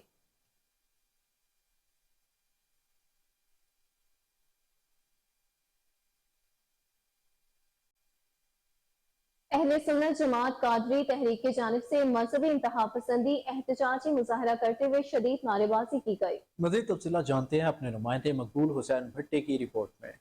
Speaker 2: اہل سنت جماعت قادری تحریک کی جانب سے مذہبی انتہا پسندی احتجاجی مظاہرہ کرتے ہوئے شدید نعرے بازی کی گئی۔
Speaker 1: مزید تفصیلات جانتے ہیں اپنے نمائندے مقبول حسین بھٹی کی رپورٹ میں۔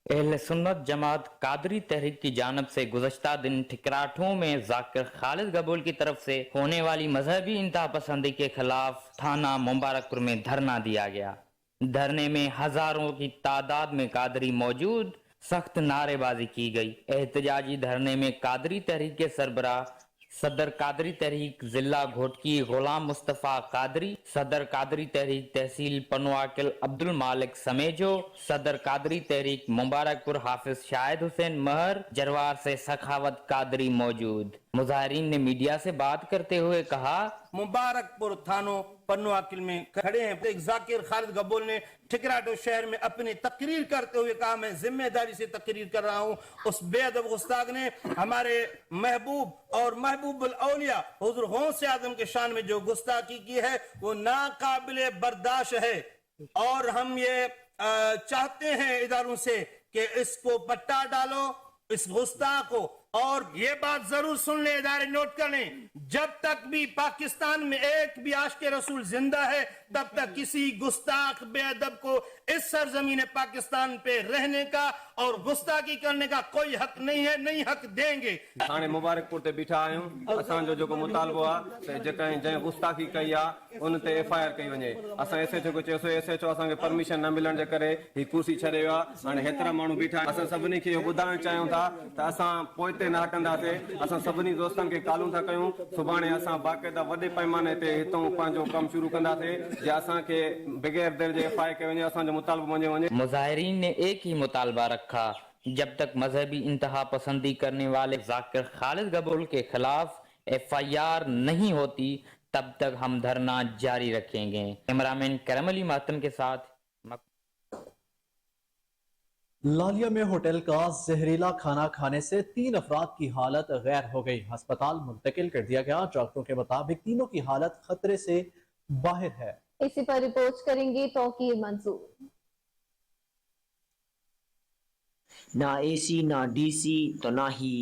Speaker 12: اہل سنت جماعت قادری تحریک کی جانب سے گزشتہ دن ٹھکراٹھوں میں ذاکر خالد گبول کی طرف سے ہونے والی مذہبی انتہا پسندی کے خلاف تھانہ مبارک پور میں دھرنا دیا گیا۔ دھرنے میں ہزاروں کی تعداد میں قادری موجود، سخت نعرے بازی کی گئی۔ احتجاجی دھرنے میں قادری تحریک کے سربراہ صدر قادری تحریک ضلع گھوٹکی غلام مصطفیٰ قادری، صدر قادری تحریک تحصیل پنواکل عبد المالک سمیجو، صدر قادری تحریک مبارک پور حافظ شاہد حسین مہر، جروار سے سخاوت قادری موجود۔ مظاہرین نے میڈیا سے بات کرتے ہوئے کہا،
Speaker 13: مبارک پور تھانوں پنواکل میں کھڑے ہیں۔ ایک ذاکر خالد گبول نے ٹھکراٹو شہر میں اپنی تقریر کرتے ہوئے کہا میں ذمہ داری سے تقریر کر رہا ہوں۔ اس بے ادب گستاخ نے ہمارے محبوب اور محبوب الاولیاء حضور غوث اعظم کے شان میں جو گستاخی کی ہے وہ ناقابل برداشت ہے، اور ہم یہ چاہتے ہیں اداروں سے کہ اس کو پٹا ڈالو اس گستاخ کو۔ اور یہ بات ضرور سن لیں، ادارے نوٹ کر لیں، جب تک بھی پاکستان میں ایک بھی عاشق رسول زندہ ہے تب تک کسی گستاخ بے ادب کو اس سرزمین پاکستان پہ رہنے کا اور گستاخی کرنے کا کوئی حق نہیں ہے، نہیں حق دیں گے۔
Speaker 14: تھانے مبارک پور تے بیٹھا آیوں، اساں جو مطالبو ہے جن گستاخی کئی ان تے ایف آئی آر کئی ونے۔ اساں ایس ایچ او کو چیسو ایس ایچ او اساں کے پرمیشن نہ ملن دے کرے ہی کرسی چھڑے وا، ہن ہترا مانو بیٹھا۔ اساں سبنی کے ٻڌائڻ چاہیوں تھا تے اساں پوئتے نہ ہٹنداسے، اساں سبنی دوستن کے کالوں تھا کیوں، سبانے اساں باقاعدہ وڈے پیمانے تے ہتوں پانجو کم شروع کنداسے جے اساں کے بغیر درجے ایف آئی کے ونے اساں جو مطالبو ونے۔
Speaker 12: مظاہرین نے ایک ہی مطالبہ رکھا، جب تک مذہبی انتہا پسندی کرنے والے ذاکر خالد گبول کے خلاف ایف آئی آر نہیں ہوتی تب تک ہم دھرنا جاری رکھیں گے۔ کیمرامین کرم علی ماتم کے ساتھ۔
Speaker 1: لالیہ میں ہوٹل کا زہریلا کھانا کھانے سے 3 افراد کی حالت غیر ہو گئی، ہسپتال منتقل کر دیا گیا۔ ڈاکٹروں کے مطابق تینوں کی حالت خطرے سے باہر ہے۔
Speaker 2: اسی پر رپورٹ کریں گے توقیر منظور۔
Speaker 15: نہ اے سی نہ ڈی سی تو نہ ہی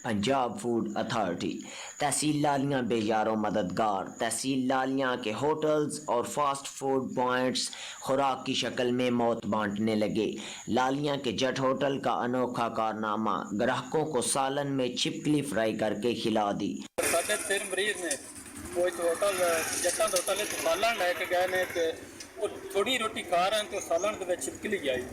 Speaker 15: پنجاب فوڈ اتھارٹی۔ تحصیل لالیاں بے یارو مددگار۔ تحصیل لالیاں کے ہوٹلز اور فاسٹ فوڈ پوائنٹس خوراک کی شکل میں موت بانٹنے لگے۔ لالیاں کے جٹ ہوٹل کا انوکھا کارنامہ، گراہکوں کو سالن میں چھپکلی فرائی کر کے کھلا دی۔
Speaker 16: ساڈے 3 مریض نے کوئی ہوٹل جٹاں دا ہوٹل سالن لے کے گئے نے تے وہ تھوڑی روٹی کھا رہے ہیں تے سالن دے وچ چھپکلی آئی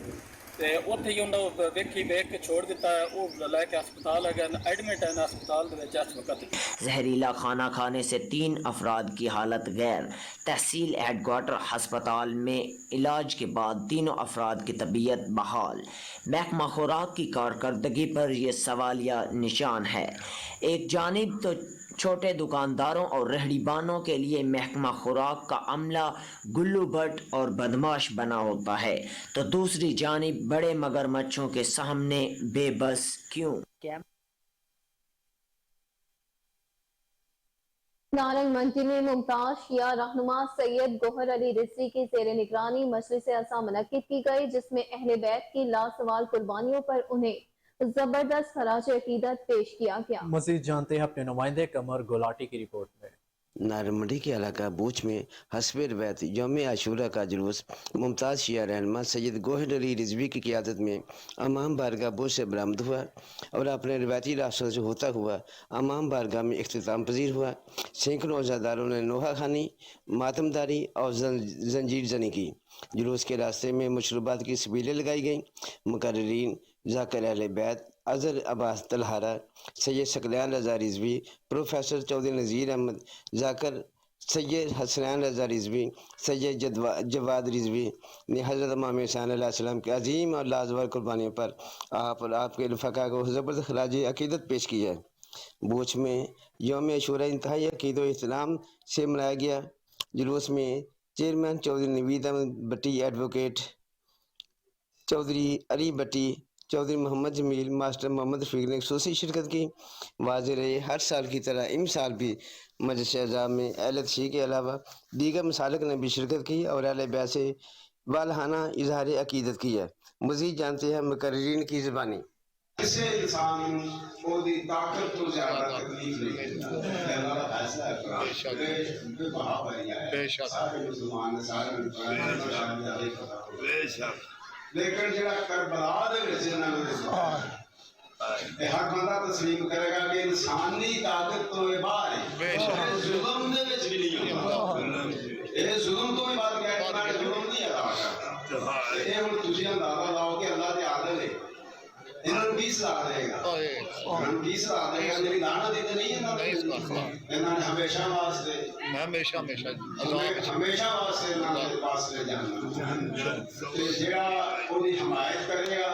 Speaker 16: تے اوتھے ہی انہاں ویکھ کے چھوڑ دیتا ہے، وہ لے کے ہسپتال گئے، ایڈمٹ ہیں ہسپتال دے وچ اس وقت۔
Speaker 15: زہریلا کھانا کھانے سے 3 افراد کی حالت غیر۔ تحصیل ہیڈ کوارٹر ہسپتال میں علاج کے بعد تینوں افراد کی طبیعت بحال۔ محکمہ خوراک کی کارکردگی پر یہ سوالیہ نشان ہے۔ ایک جانب تو چھوٹے دکانداروں اور ریہڑی بانوں کے لیے محکمہ خوراک کا عملہ گلو بٹ اور بدماش بنا ہوتا ہے، تو دوسری جانب بڑے مگرمچھوں کے سامنے بے بس کیوں؟
Speaker 2: نارنگ منڈی میں ممتاز شیعہ رہنما سید گوہر علی رضوی کی زیر نگرانی مجلس اعضاء منعقد کی گئی، جس میں اہل بیت کی لاسوال قربانیوں پر انہیں زبردست خراج عقیدت پیش کیا گیا۔
Speaker 1: مزید جانتے ہیں اپنے نمائندے قمر گولاٹی کی رپورٹ میں۔
Speaker 17: نارنگ منڈی کے علاقہ بوچ میں حسب روایت یوم عاشورہ کا جلوس ممتاز شیعہ رہنما سید گوہر علی رضوی کی قیادت میں امام بارگاہ بوچ سے برآمد ہوا اور اپنے روایتی راستوں سے ہوتا ہوا امام بارگاہ میں اختتام پذیر ہوا۔ سینکڑوں عزاداروں نے نوحہ خوانی، ماتم داری اور زنجیر زنی کی۔ جلوس کے راستے میں مشروبات کی سبیلیں لگائی گئیں۔ مقررین ذاکر اہل بیت اظہر عباس طلحارہ، سید ثقلان رضا رضوی، پروفیسر چودھری نذیر احمد ذاکر، سید حسنین رضا رضوی، سید جواد رضوی نے حضرت امام حسین علیہ السلام کے عظیم اور لازوال قربانیوں پر آپ اور آپ کے رفقا کو زبردست خراج عقیدت پیش کی ہے۔ بوچ میں یوم عاشورہ انتہائی عقید و احترام سے منایا گیا۔ جلوس میں چیئرمین چودھری نوید احمد بٹی، ایڈوکیٹ چودھری علی بٹی، چودھری محمد جمیل، ماسٹر محمد رفیق نے خصوصی شرکت کی۔ واضح رہے ہر سال کی طرح ان سال بھی مجلس اعضاء میں اہل تشیع کے علاوہ دیگر مسالک نے بھی شرکت کی اور اہل بیت سے والہانہ اظہار عقیدت کی ہے۔ مزید جانتے ہیں مقررین کی زبانی۔
Speaker 18: ਕਿਸੇ ਇਨਸਾਨ ਨੂੰ ਉਹਦੀ ਤਾਕਤ ਤੋਂ ਜ਼ਿਆਦਾ ਤਕਲੀਫ ਨਹੀਂ ਦਿੰਦਾ। ਅੱਲਾਹ ਦਾ ਫੈਸਲਾ ਹੈ ਕੁਰਾਨ ਬਹਾ ਭਰਿਆ ਹੈ ਸਾਰੇ ਮੁਸਲਮਾਨ ਸਾਰੇ ਬੇਸ਼ੱਕ। ਲੇਕਿਨ ਜਿਹੜਾ ਕਰਬਲਾ ਦੇ ਵਿੱਚ ਇਹਨਾਂ ਨੇ ਇਹ ਹਰ ਬੰਦਾ ਤਸਲੀਮ ਕਰੇਗਾ ਕਿ ਇਨਸਾਨੀ ਤਾਕਤ ਤੋਂ ਇਹ ਬਾਹਰ ਹੈ। ਇਹ ਜ਼ੁਲਮ ਦੇ ਵਿੱਚ ਵੀ ਨਹੀਂ ਹੁੰਦਾ। ਇਹ ਜ਼ੁਲਮ ਤੋਂ ਹੀ ਬਾਤ ਗਿਆ ਕਿ ਮੈਂ ਜ਼ੁਲਮ ਨਹੀਂ ਅਦਾ ਕਰਦਾ। ਇਹ ਹੁਣ ਤੁਸੀਂ ਅੰਦਾਜ਼ਾ ਲਾਓ ਕਿ ਅੱਲਾਹ ਦੇ ਆਦਲ ਹੈ, ਇਹਨਾਂ ਨੂੰ ਕੀ ਸਲਾਹ ਦੇਗਾ? ਇਹਨਾਂ ਨੂੰ ਕੀ ਸਲਾਹ ਦੇਗਾ? ਜਿਹੜੀ ਲਾਹਨਤ ਦਿੱਤੀ ਨਹੀਂ ਇਹਨਾਂ ਨੇ ਹਮੇਸ਼ਾ ਵਾਸਤੇ ਹਮੇਸ਼ਾ ਵਾਸਤੇ ਇਹਨਾਂ ਦੇ ਪਾਸ ਲੈ ਜਾਣਾ ਤੇ ਜਿਹੜਾ ਉਹਦੀ ਹਮਾਇਤ ਕਰੇਗਾ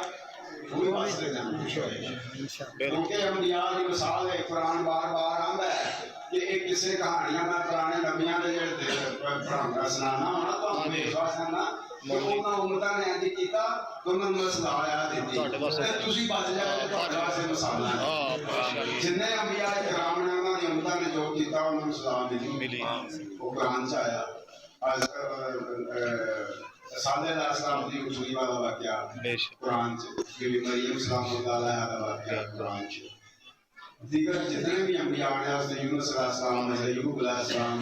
Speaker 18: وہی واسطے کیونکہ انبیاء کی مثال ہے، قرآن بار بار آتا ہے کہ ایک کسی کہانیاں میں پرانے نبیاں دے سنانا ہونا تو ہم وشواس کرنا کہ انہاں امتاں نے انج کیتا تو انہاں نوں صلاح آیا دتی تے تسی بچ جاؤ تے تہاڈے واسطے مثال ہے۔ جننے انبیاء کرام نے انہاں دی امتاں نے جو کیتا انہاں نوں صلاح ملی، وہ قرآن چ آیا۔ صالح علیہ السلام کی رسولی والا واقعہ قرآن سے، بی بی مریم سلام اللہ علیہ کا واقعہ قرآن سے، دیگر جتنے بھی انبیاء نے حضرت یونس علیہ السلام، حضرت ایوب علیہ السلام،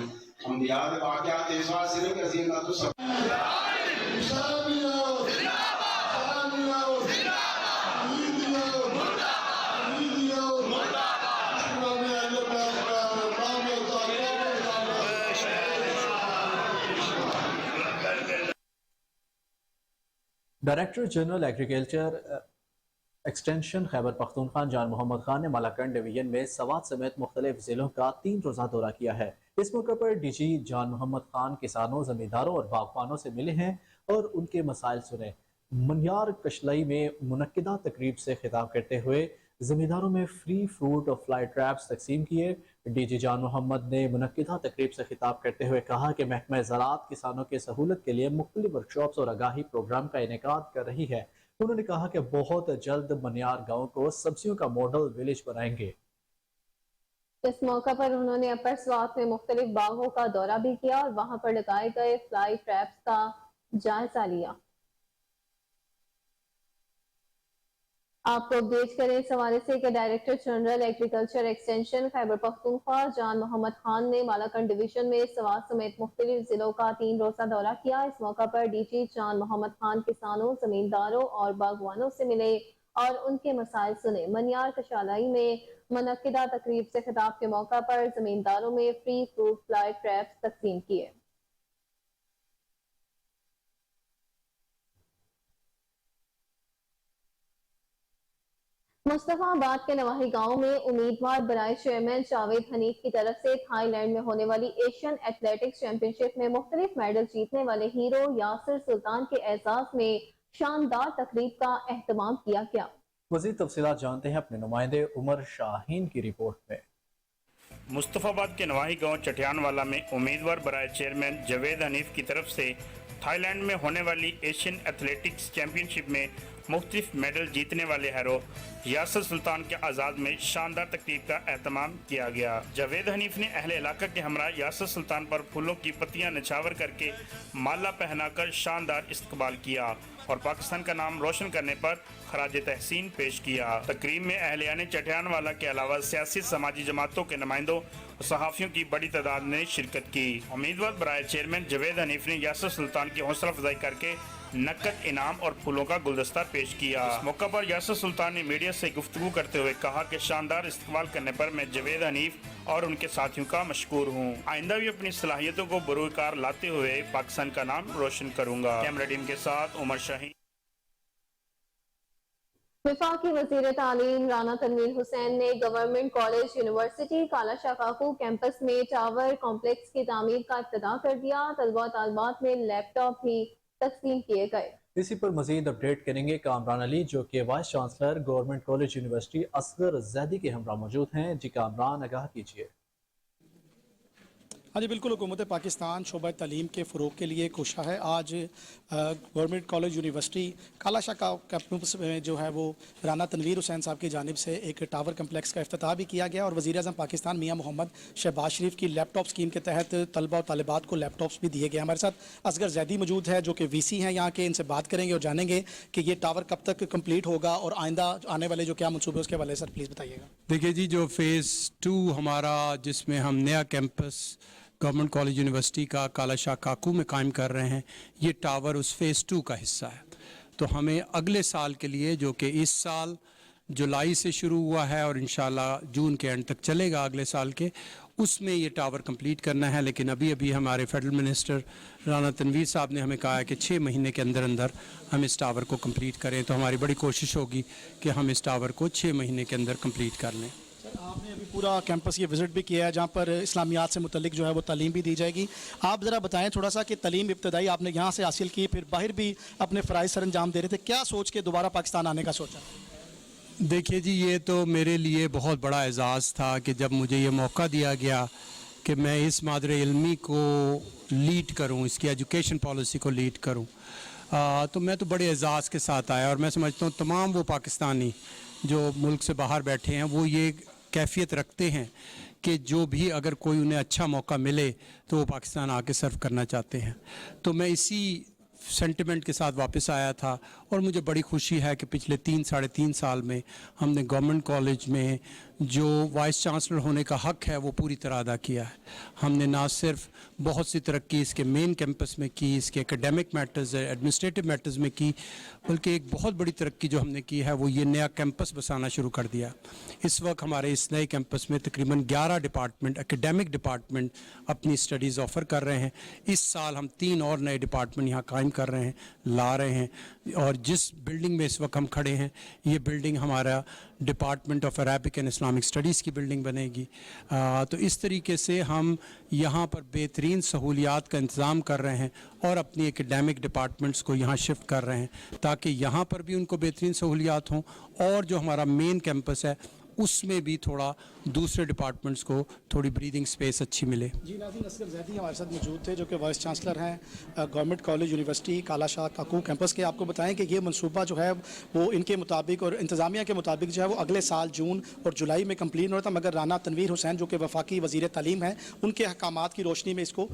Speaker 18: انبیاء کے واقعات اس واسطے صرف کہ اسی اللہ تو سب
Speaker 1: director general agriculture extension Khyber Pakhtunkhwa جان محمد خان نے مالاکنڈ ڈویژن میں سوات سمیت مختلف ضلعوں کا 3 روزہ دورہ کیا ہے۔ اس موقع پر ڈی جی جان محمد خان کسانوں، زمینداروں اور باغبانوں سے ملے ہیں اور ان کے مسائل سنے۔ منیار کشلئی میں منعقدہ تقریب سے خطاب کرتے ہوئے زمینداروں میں فری فروٹ اور فلائی ٹریپس تقسیم کیے۔ ڈی جی جان محمد نے منعقدہ تقریب سے خطاب کرتے ہوئے کہا کہ محکمہ زراعت کسانوں کے سہولت کے لیے مختلف ورکشاپس اور آگاہی پروگرام کا انعقاد کر رہی ہے۔ انہوں نے کہا کہ بہت جلد منیار گاؤں کو سبزیوں کا ماڈل ولیج بنائیں گے۔
Speaker 2: اس موقع پر انہوں نے اپر سوات میں مختلف باغوں کا دورہ بھی کیا اور وہاں پر لگائے گئے فلائی ٹریپس کا جائزہ لیا۔ آپ کو اپڈیٹ کریں اس حوالے سے کہ director general agriculture extension Khyber Pakhtunkhwa جان محمد خان نے مالاکنڈ ڈویژن میں سوات سمیت مختلف ضلعوں کا 3 روزہ دورہ کیا۔ اس موقع پر ڈی جی جان محمد خان کسانوں، زمینداروں اور باغبانوں سے ملے اور ان کے مسائل سنے۔ منیار کشالئی میں منعقدہ تقریب سے خطاب کے موقع پر زمینداروں میں فری فروٹ فلائی ٹریپس تقسیم کیے۔ مصطفیٰ آباد کے نواحی گاؤں میں امیدوار برائے چیئرمین جاوید حنیف کی طرف سے تھائی لینڈ میں ہونے والی ایشین ایتھلیٹکس چیمپئن شپ میں مختلف میڈل جیتنے والے ہیرو یاسر سلطان کے اعزاز میں شاندار تقریب کا اہتمام کیا گیا۔
Speaker 1: مزید تفصیلات جانتے ہیں اپنے نمائندے عمر شاہین کی رپورٹ میں۔
Speaker 19: مصطفیٰ آباد کے نواحی گاؤں چٹیان والا میں امیدوار برائے چیئرمین جاوید حنیف کی طرف سے تھائی لینڈ میں ہونے والی ایشین ایتھلیٹکس چیمپئن شپ میں مختلف میڈل جیتنے والے ہیرو یاسر سلطان کے اعزاز میں شاندار تقریب کا اہتمام کیا گیا۔ جاوید حنیف نے اہل علاقہ کے ہمراہ یاسر سلطان پر پھولوں کی پتیاں نچھاور کر کے مالا پہنا کر شاندار استقبال کیا اور پاکستان کا نام روشن کرنے پر خراج تحسین پیش کیا۔ تقریب میں اہلیان چٹیان والا کے علاوہ سیاسی سماجی جماعتوں کے نمائندوں اور صحافیوں کی بڑی تعداد نے شرکت کی۔ امیدوار برائے چیئرمین جاوید حنیف نے یاسر سلطان کی حوصلہ افزائی کر کے نقد انعام اور پھولوں کا گلدستہ پیش کیا۔ اس موقع پر یاسر سلطان نے میڈیا سے گفتگو کرتے ہوئے کہا کہ شاندار استقبال کرنے پر میں جاوید حنیف اور ان کے ساتھیوں کا مشکور ہوں۔ آئندہ بھی اپنی صلاحیتوں کو بروئے کار لاتے ہوئے پاکستان کا نام روشن کروں گا۔ کیمرہ ٹیم کے ساتھ عمر شاہین۔
Speaker 2: وفاقی وزیر تعلیم رانا تنویر حسین نے گورنمنٹ کالج یونیورسٹی کالا شاکاکو کیمپس میں ٹاور کمپلیکس کی تعمیر کا افتتاح کر دیا۔ طلبہ طالبات میں لیپ ٹاپ بھی تقسیم کیے گئے۔
Speaker 1: اسی پر مزید اپڈیٹ کریں گے کامران علی جو کہ vice chancellor government college university Asghar Zaidi کے ہمراہ موجود ہیں۔ جی کامران، آگاہ کیجیے۔
Speaker 20: हाँ जी बिल्कुल, हुकूमत पाकिस्तान शोबा तालीम के फ़रोग के लिए कोशा है। आज गवर्नमेंट कॉलेज यूनिवर्सिटी कालाशाह का कैंपस में जो है वो राना तनवीर हुसैन साहब की जानिब से एक टावर कम्प्लेक्स का इफ्तिताह भी किया गया और वज़ीर आज़म पाकिस्तान मियाँ मोहम्मद शहबाज शरीफ की लैपटॉप स्कीम के तहत तलबा और तालिबात को लैपटॉप्स भी दिए गए। हमारे साथ असगर जैदी मौजूद है जो कि VC हैं यहाँ के, इनसे बात करेंगे और जानेंगे कि ये टावर कब तक कम्प्लीट होगा और आइंदा आने वाले जो क्या मनसूबे उसके हवाले सर प्लीज़ बताइएगा।
Speaker 21: देखिए जी, जो फ़ेज़ 2 हमारा जिसमें हम नया कैंपस गवर्नमेंट कॉलेज यूनिवर्सिटी का कालाशाह काकू में कायम कर रहे हैं, ये टावर उस फ़ेज़ 2 का हिस्सा है। तो हमें अगले साल के लिए, जो कि इस साल जुलाई से शुरू हुआ है और इंशाल्लाह जून के एंड तक चलेगा अगले साल के, उसमें ये टावर कंप्लीट करना है। लेकिन अभी हमारे फेडरल मिनिस्टर राना तनवीर साहब ने हमें कहा है कि 6 महीने के अंदर अंदर हम इस टावर को कंप्लीट करें। तो हमारी बड़ी कोशिश होगी कि हम इस टावर को 6 महीने के अंदर कंप्लीट कर लें।
Speaker 20: आपने अभी पूरा कैंपस ये विज़िट भी किया है जहाँ पर इस्लामियात से मुतल्लिक जो है वो तालीम भी दी जाएगी। आप ज़रा बताएं थोड़ा सा कि तालीम इब्तदाई आपने यहाँ से हासिल की, फिर बाहर भी अपने फ़राइज़ सर अंजाम दे रहे थे, क्या सोच के दोबारा पाकिस्तान आने का सोचा?
Speaker 21: देखिए जी, ये तो मेरे लिए बहुत बड़ा एज़ाज़ था कि जब मुझे ये मौका दिया गया कि मैं इस मादरे इल्मी को लीड करूँ, इसकी एजुकेशन पॉलिसी को लीड करूँ, तो मैं तो बड़े एज़ाज़ के साथ आया। और मैं समझता हूँ तमाम वो पाकिस्तानी जो मुल्क से बाहर बैठे हैं वो ये कैफियत रखते हैं कि जो भी अगर कोई उन्हें अच्छा मौका मिले तो वो पाकिस्तान आके सर्व करना चाहते हैं। तो मैं इसी सेंटिमेंट के साथ वापस आया था और मुझे बड़ी खुशी है कि पिछले 3-3.5 साल में हमने गवर्नमेंट कॉलेज में जो वाइस चांसलर होने का हक़ है वो पूरी तरह अदा किया है। हमने ना सिर्फ बहुत सी तरक्की इसके मेन कैंपस में की, इसके एकेडमिक मैटर्स एडमिनिस्ट्रेटिव मैटर्स में की, बल्कि एक बहुत बड़ी तरक्की जो हमने की है वो ये नया कैंपस बसाना शुरू कर दिया। इस वक्त हमारे इस नए कैंपस में तकरीबन 11 डिपार्टमेंट, एकेडमिक डिपार्टमेंट अपनी स्टडीज़ ऑफ़र कर रहे हैं। इस साल हम 3 और नए डिपार्टमेंट यहाँ कायम कर रहे हैं, ला रहे हैं। और जिस बिल्डिंग में इस वक्त हम खड़े हैं, ये बिल्डिंग हमारा department of Arabic and Islamic studies की बिल्डिंग बनेगी। तो इस तरीके से हम यहाँ पर बेहतरीन सहूलियात का इंतज़ाम कर रहे हैं और अपनी एकेडमिक डिपार्टमेंट्स को यहाँ शिफ्ट कर रहे हैं ताकि यहाँ पर भी उनको बेहतरीन सहूलियात हों और जो हमारा मेन कैंपस है उसमें भी थोड़ा दूसरे डिपार्टमेंट्स को थोड़ी ब्रीदिंग स्पेस अच्छी मिले।
Speaker 20: जी नाज़रीन, असगर जैदी हमारे साथ मौजूद थे जो कि वाइस चांसलर हैं गवर्नमेंट कॉलेज यूनिवर्सिटी कालाशाह काकू कैंपस के। आपको बताएं कि ये मनसूबा जो है वो इनके मुताबिक और इंतज़ामिया के मुताबिक जो है वो अगले साल जून और जुलाई में कंप्लीट होना था, मगर राना तनवीर हुसैन जो कि वफाकी वज़ीर तालीम है उनके अहकामात की रोशनी में इसको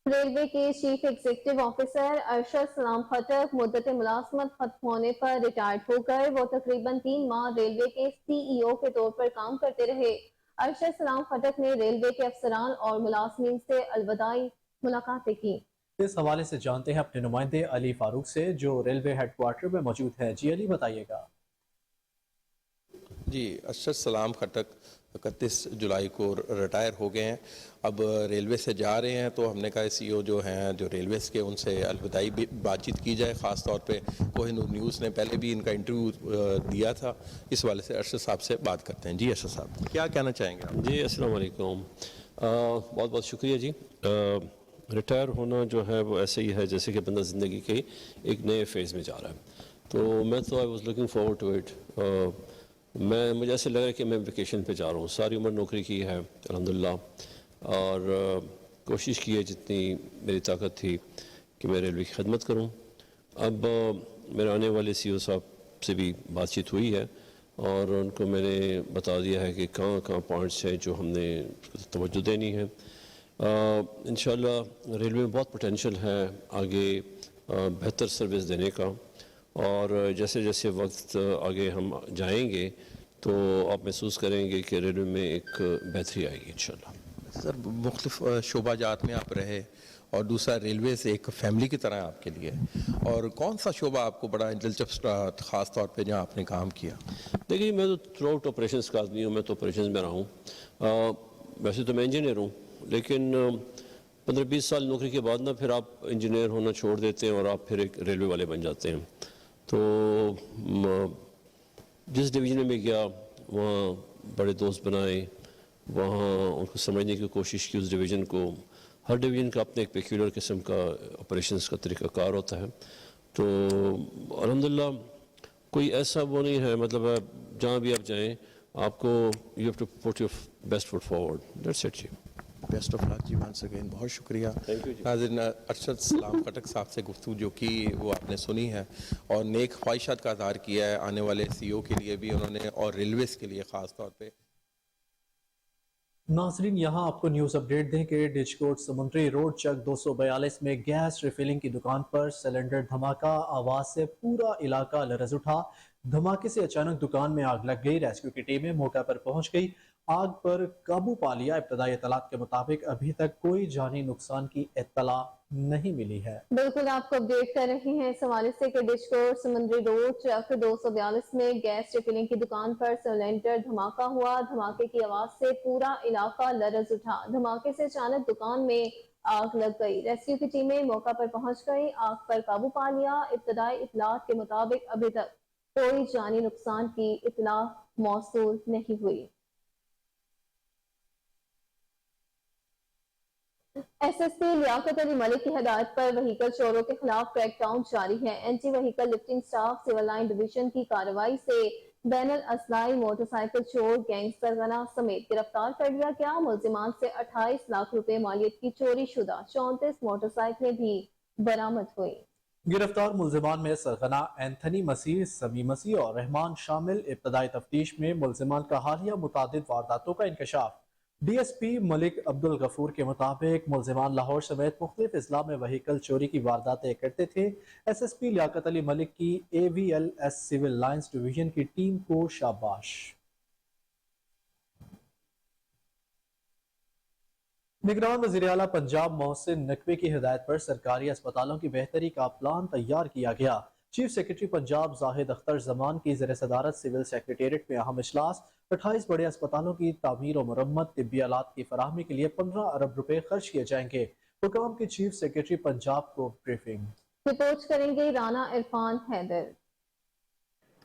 Speaker 2: रेलवे के चीफ एग्जीक्यूटिव ऑफिसर अरशद सलाम खटक मुद्दत मुलाजमत खत्म होने पर रिटायर्ड होकर वो तकरीबन 3 माह रेलवे के CEO के तौर पर काम करते रहे। अरशद सलाम खटक ने रेलवे के अफसरान और मुलाजमीन से अलविदाई मुलाकातें की।
Speaker 1: इस हवाले से जानते हैं अपने नुमाइंदे अली फारूक से जो रेलवे हेडक्वार्टर में मौजूद है। जी अली, बताइएगा।
Speaker 22: जी, अरशद सलाम खटक 31 जुलाई को रिटायर हो गए हैं, अब रेलवे से जा रहे हैं। तो हमने कहा CEO जो हैं जो रेलवेज़ के, उनसे अलविदाई बातचीत की जाए। ख़ास तौर पे कोहिनूर न्यूज़ ने पहले भी इनका इंटरव्यू दिया था, इस वाले से अरशद साहब से बात करते हैं। जी अरशद साहब, क्या कहना चाहेंगे आप?
Speaker 23: जी अस्सलाम वालेकुम, बहुत बहुत शुक्रिया जी। रिटायर होना जो है वो ऐसे ही है जैसे कि बंदा ज़िंदगी के एक नए फेज़ में जा रहा है। तो मैं तो I was looking forward to it. मुझे ऐसे लग रहा है कि मैं वेकेशन पे जा रहा हूँ। सारी उम्र नौकरी की है अल्हम्दुलिल्लाह, और कोशिश की है जितनी मेरी ताकत थी कि मैं रेलवे की खिदमत करूँ। अब मेरे आने वाले CEO साहब से भी बातचीत हुई है और उनको मैंने बता दिया है कि कहाँ कहाँ पॉइंट्स हैं जो हमने तवज्जो देनी है। इंशाल्लाह रेलवे में बहुत पोटेंशियल है आगे बेहतर सर्विस देने का, और जैसे जैसे वक्त आगे हम जाएंगे तो आप महसूस करेंगे कि रेलवे में एक बेहतरी आएगी इंशाल्लाह।
Speaker 22: सर, मुख्तलिफ शोबाजात में आप रहे और दूसरा रेलवे से एक फैमिली की तरह आपके लिए, और कौन सा शोबा आपको बड़ा दिलचस्प रहा ख़ास तौर पे जहाँ आपने काम किया?
Speaker 23: देखिए, मैं तो थ्रू आउट ऑपरेशंस का आदमी हूँ, मैं तो ऑपरेशंस में रहा हूँ। वैसे तो मैं इंजीनियर हूँ, लेकिन 15-20 साल नौकरी के बाद ना फिर आप इंजीनियर होना छोड़ देते हैं और आप फिर एक रेलवे वाले बन जाते हैं। तो जिस डिवीज़न में गया वहाँ बड़े दोस्त बनाए, वहाँ उनको समझने की कोशिश की उस डिवीज़न को। हर डिवीज़न का अपने एक पेक्यूलर किस्म का ऑपरेशंस का तरीक़ाकार होता है। तो अल्हम्दुलिल्लाह कोई ऐसा वो नहीं है, मतलब जहाँ भी आप जाएं आपको you have to put your best foot forward, that's it जी।
Speaker 22: बेस्ट ऑफ लक जी, वंस अगेन बहुत शुक्रिया। नाज़रीन, अरशद सलाम खटक साहब से गुफ्तगू जो की वो आपने सुनी है और नेक ख्वाहिशात का इज़हार किया है आने वाले CEO के लिए भी उन्होंने और रेलवेज़ के लिए ख़ास तौर पे।
Speaker 1: नाजरीन, यहाँ आपको न्यूज़ अपडेट दें कि डिचकोट समुंदरी रोड चक 242 में गैस रिफिलिंग की दुकान पर सिलेंडर धमाका, आवाज से पूरा इलाका लरज उठा। धमाके से अचानक दुकान में आग लग गई। रेस्क्यू की टीमें मौका पर पहुंच गई, आग पर काबू पा लिया। इब्तदाई इत्तलात के मुताबिक अभी तक कोई जानी नुकसान की इत्तला नहीं मिली है।
Speaker 2: बिल्कुल आपको अपडेट कर रहे हैं इस हवाले से कि डिचकोट समुंदरी रोड चक 242 में गैस रिफिलिंग की दुकान पर सिलेंडर धमाका हुआ। धमाके की आवाज से पूरा इलाका लरज उठा। धमाके से अचानक दुकान में आग लग गई। रेस्क्यू की टीमें मौका पर पहुंच गई, आग पर काबू पा लिया। इब्तदाई इत्तलात के मुताबिक अभी तक कोई जानी नुकसान की इत्तला मौसूल नहीं हुई। SSP लियाकत अली मलिक की हिदायत पर व्हीकल चोरों के खिलाफ क्रैकडाउन जारी है। Anti vehicle lifting staff civil line division की कार्रवाई से बैनल असलाई मोटरसाइकिल चोर गैंग सरगना समेत गिरफ्तार कर लिया गया। मुलजिमान से 28 लाख रुपए मालियत की चोरी शुदा 34 मोटरसाइकिलें भी बरामद हुई।
Speaker 1: गिरफ्तार मुलजिमान में सरगना एंथनी मसीह, समी मसीह और रहमान शामिल। इब्तदाई तफ्तीश में मुलजिमान का हालिया मुतादिद वारदातों का इंकशाफ। DSP मलिक अब्दुल गफूर के मुताबिक मुलजिमान लाहौर समेत मुख्तलिफ अजला में व्हीकल चोरी की वारदातें करते थे। SSP लियाकत अली मलिक की AVLS सिविल लाइंस डिवीजन की टीम को शाबाश। निगरान वज़ीर आला पंजाब मोहसिन नकवी की हिदायत पर सरकारी अस्पतालों की बेहतरी का प्लान तैयार किया गया। चीफ सेक्रेटरी पंजाब जाहिद अख्तर जमान की ज़ेर सदारत सिविल सेक्रेटेरिएट में अहम इजलास। 28 बड़े अस्पतालों की तामीर और मरम्मत, तिब्बी आलात की फराहमी के लिए 15 अरब रुपए खर्च किए जाएंगे। हुकाम की चीफ सेक्रेटरी पंजाब को ब्रीफिंग।
Speaker 2: रिपोर्ट करेंगे राना इरफान हैदर।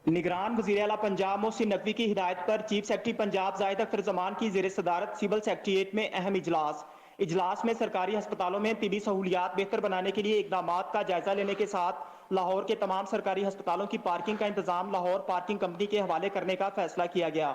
Speaker 3: निगरान वज़ीर आला पंजाब मोहसिन नकवी की हिदायत पर चीफ सेक्रेटरी पंजाब जाहिद अख्तर जमान की ज़ेर सदारत सिविल सेक्रेटेरिएट में अहम इजलास में सरकारी अस्पतालों में तिबी सहूलियात बेहतर बनाने के लिए इकदामात का जायजा लेने के साथ लाहौर के तमाम सरकारी अस्पतालों की पार्किंग का इंतजाम लाहौर पार्किंग कंपनी के हवाले करने का फैसला किया गया।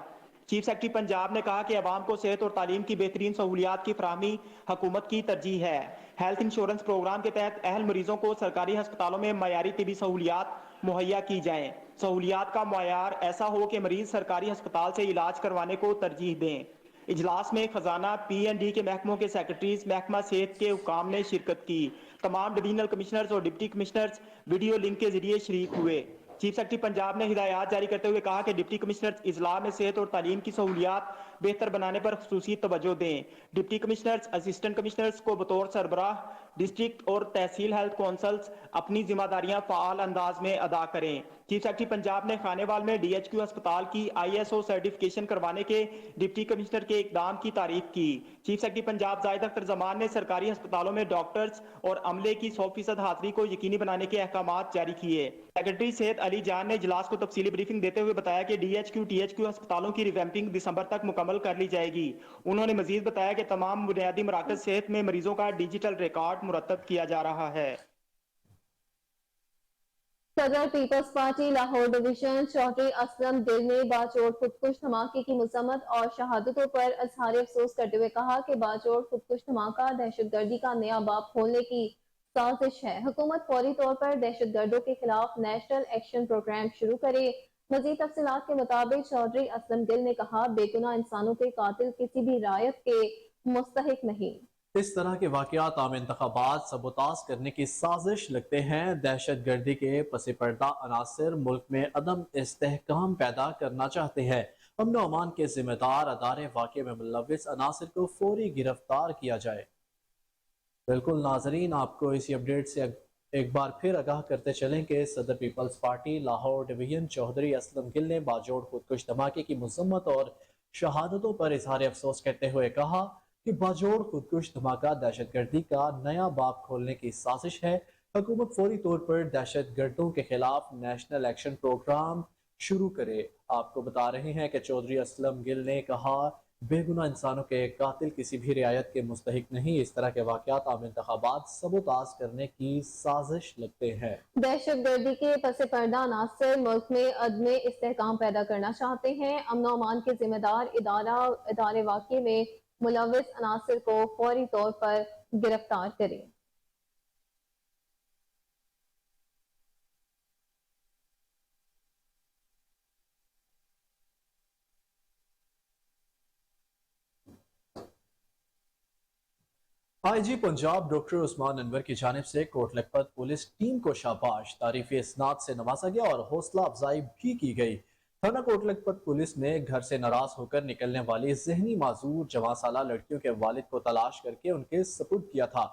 Speaker 3: चीफ सेक्रेटरी पंजाब ने कहा कि अवाम को सेहत और तालीम की बेहतरीन सहूलियात की फराहमी हुकूमत की तरजीह है। हेल्थ इंश्योरेंस प्रोग्राम के तहत अहल मरीजों को सरकारी अस्पतालों में मयारी तिबी सहूलियात मुहैया की जाएं। सहूलियात का मयार ऐसा हो कि मरीज सरकारी अस्पताल से इलाज करवाने को तरजीह दें। इजलास में खजाना, P&D के महकमों के सेक्रेटरीज, महकमा सेहत के हुकाम ने शिरकत की। तमाम डिवीजनल कमिश्नर्स और डिप्टी कमिश्नर्स वीडियो लिंक के जरिए शरीक हुए। चीफ सेक्रेटरी पंजाब ने हिदायत जारी करते हुए कहा कि डिप्टी कमिश्नर्स इजला में सेहत और तालीम की सहूलियात बेहतर बनाने पर खुसूसी तवज्जो दें। डिप्टी कमिश्नर्स, असिस्टेंट कमिश्नर्स को बतौर सरबराह डिस्ट्रिक्ट और तहसील हेल्थ कौंसल्स अपनी जिम्मेदारियां फाल अंदाज में अदा करें। चीफ सेक्रेटरी पंजाब ने खानेवाल में DHQ अस्पताल की ISO सर्टिफिकेशन करवाने के डिप्टी कमिश्नर के इकदाम की तारीफ की। चीफ सेक्रेटरी पंजाब जाहिद अख्तर जमान ने सरकारी अस्पतालों में डॉक्टर्स और अमले की 100% हाजिरी को यकीनी बनाने के अहकामात जारी किए। सेक्रेटरी सेहत अली जान ने इजलास को तफसीली ब्रीफिंग देते हुए बताया कि DHQ THQ अस्पतालों की रिवैम्पिंग दिसंबर तक मुकम्मल कर ली जाएगी। उन्होंने मजीद बताया कि तमाम बुनियादी मराकज सेहत में मरीजों का डिजिटल रिकॉर्ड मुरतब किया जा रहा है।
Speaker 2: सदर People's Party Lahore division Chaudhry Aslam दिल ने बाजोड़ खुदकुश धमाके की मजम्मत और शहादतों पर इजहार अफसोस करते हुए कहा कि बाजोड़ खुदकुश धमाका दहशतगर्दी का नया बाब खोलने की साजिश है। हुकूमत फौरी तौर पर दहशतगर्दों के खिलाफ नेशनल एक्शन प्रोग्राम शुरू करे। मजीद तफसीलात के मुताबिक चौधरी असलम दिल ने कहा, बेगुनाह इंसानों के कातिल किसी भी रायत के मुस्तहिक नहीं।
Speaker 1: इस तरह के वाकयात आम इंतखाबात सबोताज करने की साजिश लगते हैं। दहशत गर्दी के पस पर्दा अनासर मुल्क में अदम इस्तेहकाम पैदा करना चाहते हैं। अमन और अमान के जिम्मेदार अदारे वाक़े में मुलव्विस अनासर को फौरी गिरफ्तार किया जाए। बिल्कुल नाजरीन, आपको इसी अपडेट से एक बार फिर आगाह करते चलें कि सदर People's Party Lahore division Chaudhry Aslam Gill ने बाजोड़ खुदकुश धमाके की मजम्मत और शहादतों पर इजहार अफसोस करते हुए कहा कि बाजोड़ खुदकुश धमाका दहशतगर्दी का नया बाब खोलने की साजिश है। हुकूमत फौरी तौर पर दहशतगर्दों के खिलाफ नेशनल एक्शन प्रोग्राम शुरू करे। आपको बता रहे हैं कि चौधरी असलम गिल ने कहा बेगुनाह इंसानों के कातिल किसी भी रियायत के मुस्तहिक नहीं। इस तरह के वाक़यात आम इंतखाबात सबोताज करने की साजिश लगते हैं।
Speaker 2: दहशत गर्दी के पस पर्दा अनासर मुल्क में अदम इस्तेहकाम पैदा करना चाहते हैं। अमन और अमान के जिम्मेदार इदारे वाक़े में मुलव्विस अनासर को फौरी तौर पर गिरफ्तार करें।
Speaker 1: आईजी पंजाब डॉक्टर उस्मान अनवर की जानिब से कोट लखपत पुलिस टीम को शाबाश तारीफी इसनाद से नवाजा गया और हौसला अफजाई भी की गई। थाना कोट लखपत पुलिस ने घर से नाराज होकर निकलने वाली जहनी माजूर जवां साला लड़कियों के वालिद को तलाश करके उनके सपुर्द किया था।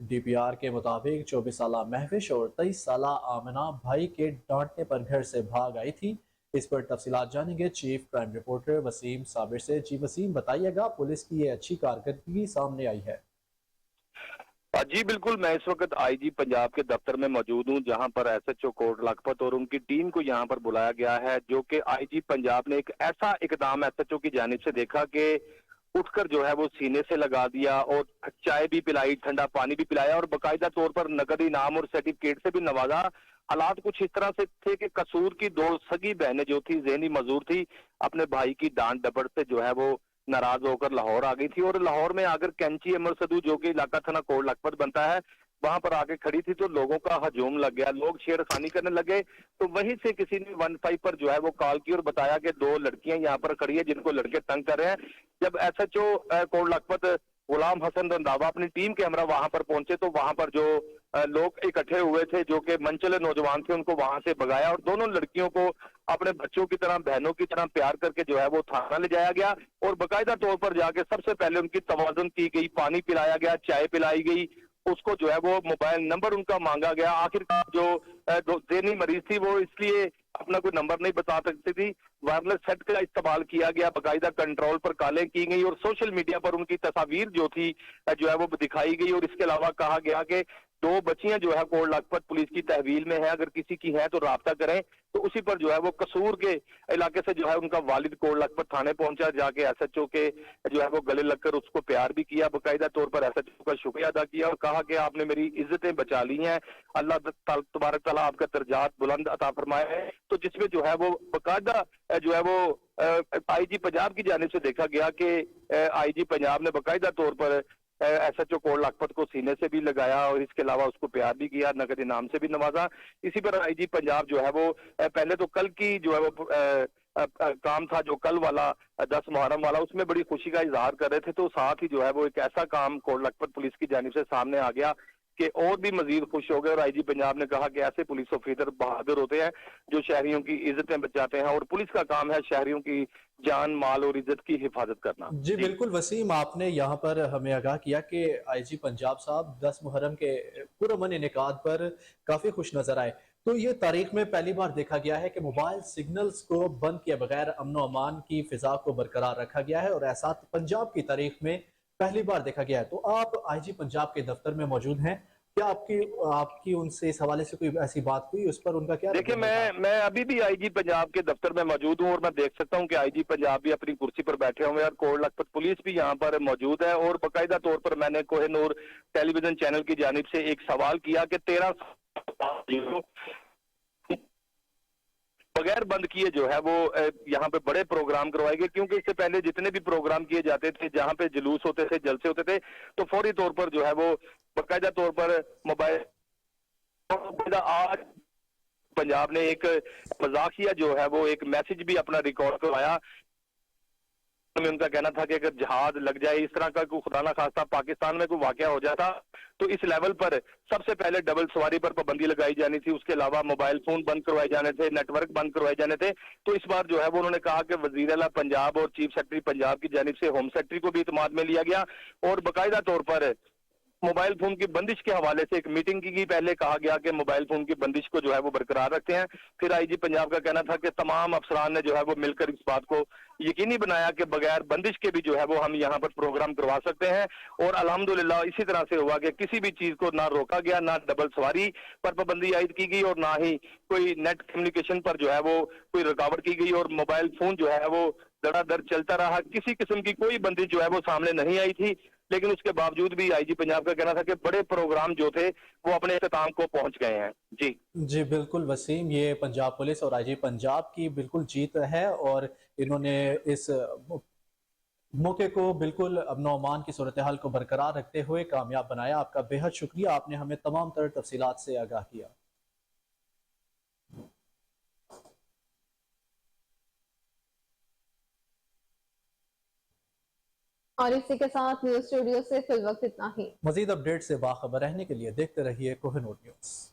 Speaker 1: DPR के मुताबिक 24 साला महविश और 23 साला आमना भाई के डांटने पर घर से भाग आई थी। इस पर तफसीलात जानेंगे chief crime reporter Waseem Sabir से। जी वसीम, बताइएगा, पुलिस की ये अच्छी कारकर्दगी सामने आई है।
Speaker 4: जी बिल्कुल, मैं इस वक्त आईजी पंजाब के दफ्तर में मौजूद हूं, जहां पर SHO कोट लखपत और उनकी टीम को यहां पर बुलाया गया है, जो कि आईजी पंजाब ने एक ऐसा इकदाम SHO की जानिब से देखा कि उठकर जो है वो सीने से लगा दिया और चाय भी पिलाई, ठंडा पानी भी पिलाया और बाकायदा तौर पर नकद इनाम और सर्टिफिकेट से भी नवाजा। हालात कुछ इस तरह से थे कि कसूर की दो सगी बहनें जो थी, जहनी मजदूर थी, अपने भाई की डांट डपट से जो है वो नाराज होकर लाहौर आ गई थी और लाहौर में आकर कैंची अमर सदू, जो कि इलाका थाना कोट लखपत बनता है, वहां पर आके खड़ी थी तो लोगों का हजूम लग गया, लोग छेड़खानी करने लगे। तो वहीं से किसी ने 15 पर जो है वो कॉल की और बताया कि 2 लड़कियां यहाँ पर खड़ी है जिनको लड़के तंग कर रहे हैं। जब SHO कोट लखपत गुलाम हसन रंधावा अपनी टीम के हमरा वहां पर पहुंचे तो वहां पर जो लोग इकट्ठे हुए थे, जो कि मनचले नौजवान थे, उनको वहां से भगाया और दोनों लड़कियों को अपने बच्चों की तरह, बहनों की तरह प्यार करके जो है वो थाना ले जाया गया और बाकायदा तौर पर जाके सबसे पहले उनकी तवाज़ुन की गई, पानी पिलाया गया, चाय पिलाई गई, उसको जो है वो मोबाइल नंबर उनका मांगा गया। आखिरकार जो ज़हनी मरीज थी वो इसलिए अपना कोई नंबर नहीं बता सकती थी, वायरलेस सेट का इस्तेमाल किया गया, बाकायदा कंट्रोल पर कॉलें की गई और सोशल मीडिया पर उनकी तस्वीर जो थी जो है वो दिखाई गई और इसके अलावा कहा गया कि 2 बच्चियां जो है कोट लखपत पुलिस की तहवील में है, अगर किसी की है तो राब्ता करें। तो उसी पर जो है वो कसूर के इलाके से जो है उनका वालिद कोट लखपत थाने पहुंचा, जाके SHO के जो है वो गले लगकर उसको प्यार भी किया, बाकायदा तौर पर SHO का शुक्रिया अदा किया और कहा कि आपने मेरी इज्जतें बचा ली हैं, अल्लाह तबारक तआला आपका दर्जात बुलंद अता फरमाए है। तो जिसमें जो है वो बाकायदा जो है वो आईजी पंजाब की जानिब से देखा गया कि आईजी पंजाब ने बाकायदा तौर पर SHO कोट लखपत को सीने से भी लगाया और इसके अलावा उसको प्यार भी किया, नकद इनाम से भी नवाजा। इसी पर आईजी पंजाब जो है वो पहले तो कल की जो है वो काम था, जो कल वाला 10 मुहर्रम वाला, उसमें बड़ी खुशी का इजहार कर रहे थे। तो साथ ही जो है वो एक ऐसा काम कोट लखपत पुलिस की जानिब से सामने आ गया कि और भी मजीद खुश हो गए और आईजी पंजाब ने कहा कि ऐसे पुलिस ऑफिसर बहादुर होते हैं जो शहरियों की इज्जतें बचाते हैं और पुलिस का काम है शहरियों की जान, माल और इज्जत की हिफाजत करना।
Speaker 1: जी बिल्कुल वसीम, आपने यहाँ पर हमें आगाह किया कि आईजी पंजाब साहब 10 मुहर्रम के पुरअमन इनेकाद पर काफी खुश नजर आए। तो ये तारीख में पहली बार देखा गया है कि मोबाइल सिग्नल्स को बंद किए बगैर अमन व अमान की फिजा को बरकरार रखा गया है और ऐसा पंजाब की तारीख में पहली बार देखा गया है। तो आप आईजी पंजाब के दफ्तर में मौजूद हैं, क्या आपकी उनसे इस हवाले से कोई ऐसी बात हुई, उस पर उनका क्या?
Speaker 4: देखिए, मैं अभी भी आईजी पंजाब के दफ्तर में मौजूद हूं और मैं देख सकता हूं कि आईजी पंजाब भी अपनी कुर्सी पर बैठे हुए हैं और कोट लखपत पुलिस भी यहां पर मौजूद है और बाकायदा तौर पर मैंने कोहिनूर टेलीविजन चैनल की जानिब से एक सवाल किया कि 13 बगैर बंद किए जो है वो यहाँ पे बड़े प्रोग्राम करवाए गए, क्योंकि इससे पहले जितने भी प्रोग्राम किए जाते थे, जहाँ पे जुलूस होते थे, जलसे होते थे, तो फौरी तौर पर जो है वो बाकायदा तौर पर मोबाइल। आज पंजाब ने एक मजाकिया जो है वो एक मैसेज भी अपना रिकॉर्ड करवाया में उनका कहना था कि अगर जहाज लग जाए, इस तरह का कोई खुदा ना खास्ता पाकिस्तान में कोई वाकया हो जाता, तो इस लेवल पर सबसे पहले डबल सवारी पर पाबंदी लगाई जानी थी, उसके अलावा मोबाइल फोन बंद करवाए जाने थे, नेटवर्क बंद करवाए जाने थे। तो इस बार जो है वो उन्होंने कहा कि वजीर आला पंजाब और चीफ सेक्रेटरी पंजाब की जानिब से होम सेक्रेटरी को भी इत्मीनान में लिया गया और बाकायदा तौर पर मोबाइल फोन की बंदिश के हवाले से एक मीटिंग की। पहले कहा गया कि मोबाइल फोन की बंदिश को जो है वो बरकरार रखते हैं। फिर आईजी पंजाब का कहना था कि तमाम अफसरान ने जो है वो मिलकर इस बात को यकीनी बनाया कि बगैर बंदिश के भी जो है वो हम यहाँ पर प्रोग्राम करवा सकते हैं। और अल्हम्दुलिल्लाह इसी तरह से हुआ कि किसी भी चीज को ना रोका गया, ना डबल सवारी पर पाबंदी आयद की गई और ना ही कोई नेट कम्युनिकेशन पर जो है वो कोई रुकावट की गई और मोबाइल फोन जो है वो धड़ाधड़ चलता रहा। किसी किस्म की कोई बंदिश जो है वो सामने नहीं आई थी, लेकिन उसके बावजूद भी आईजी पंजाब का कहना था कि बड़े प्रोग्राम जो थे वो अपने इख्तिताम को पहुंच गए हैं।
Speaker 1: जी बिल्कुल वसीम, ये पंजाब पुलिस और आईजी पंजाब की बिल्कुल जीत है और इन्होंने इस मौके को बिल्कुल अमन और अमान की सूरत हाल को बरकरार रखते हुए कामयाब बनाया। आपका बेहद शुक्रिया, आपने हमें तमाम तर तफसीलात से आगाह किया।
Speaker 2: और इसी के साथ न्यूज स्टूडियो से फिल वक्त इतना ही।
Speaker 1: मजीद अपडेट से बाखबर रहने के लिए देखते रहिए कोहिनूर न्यूज।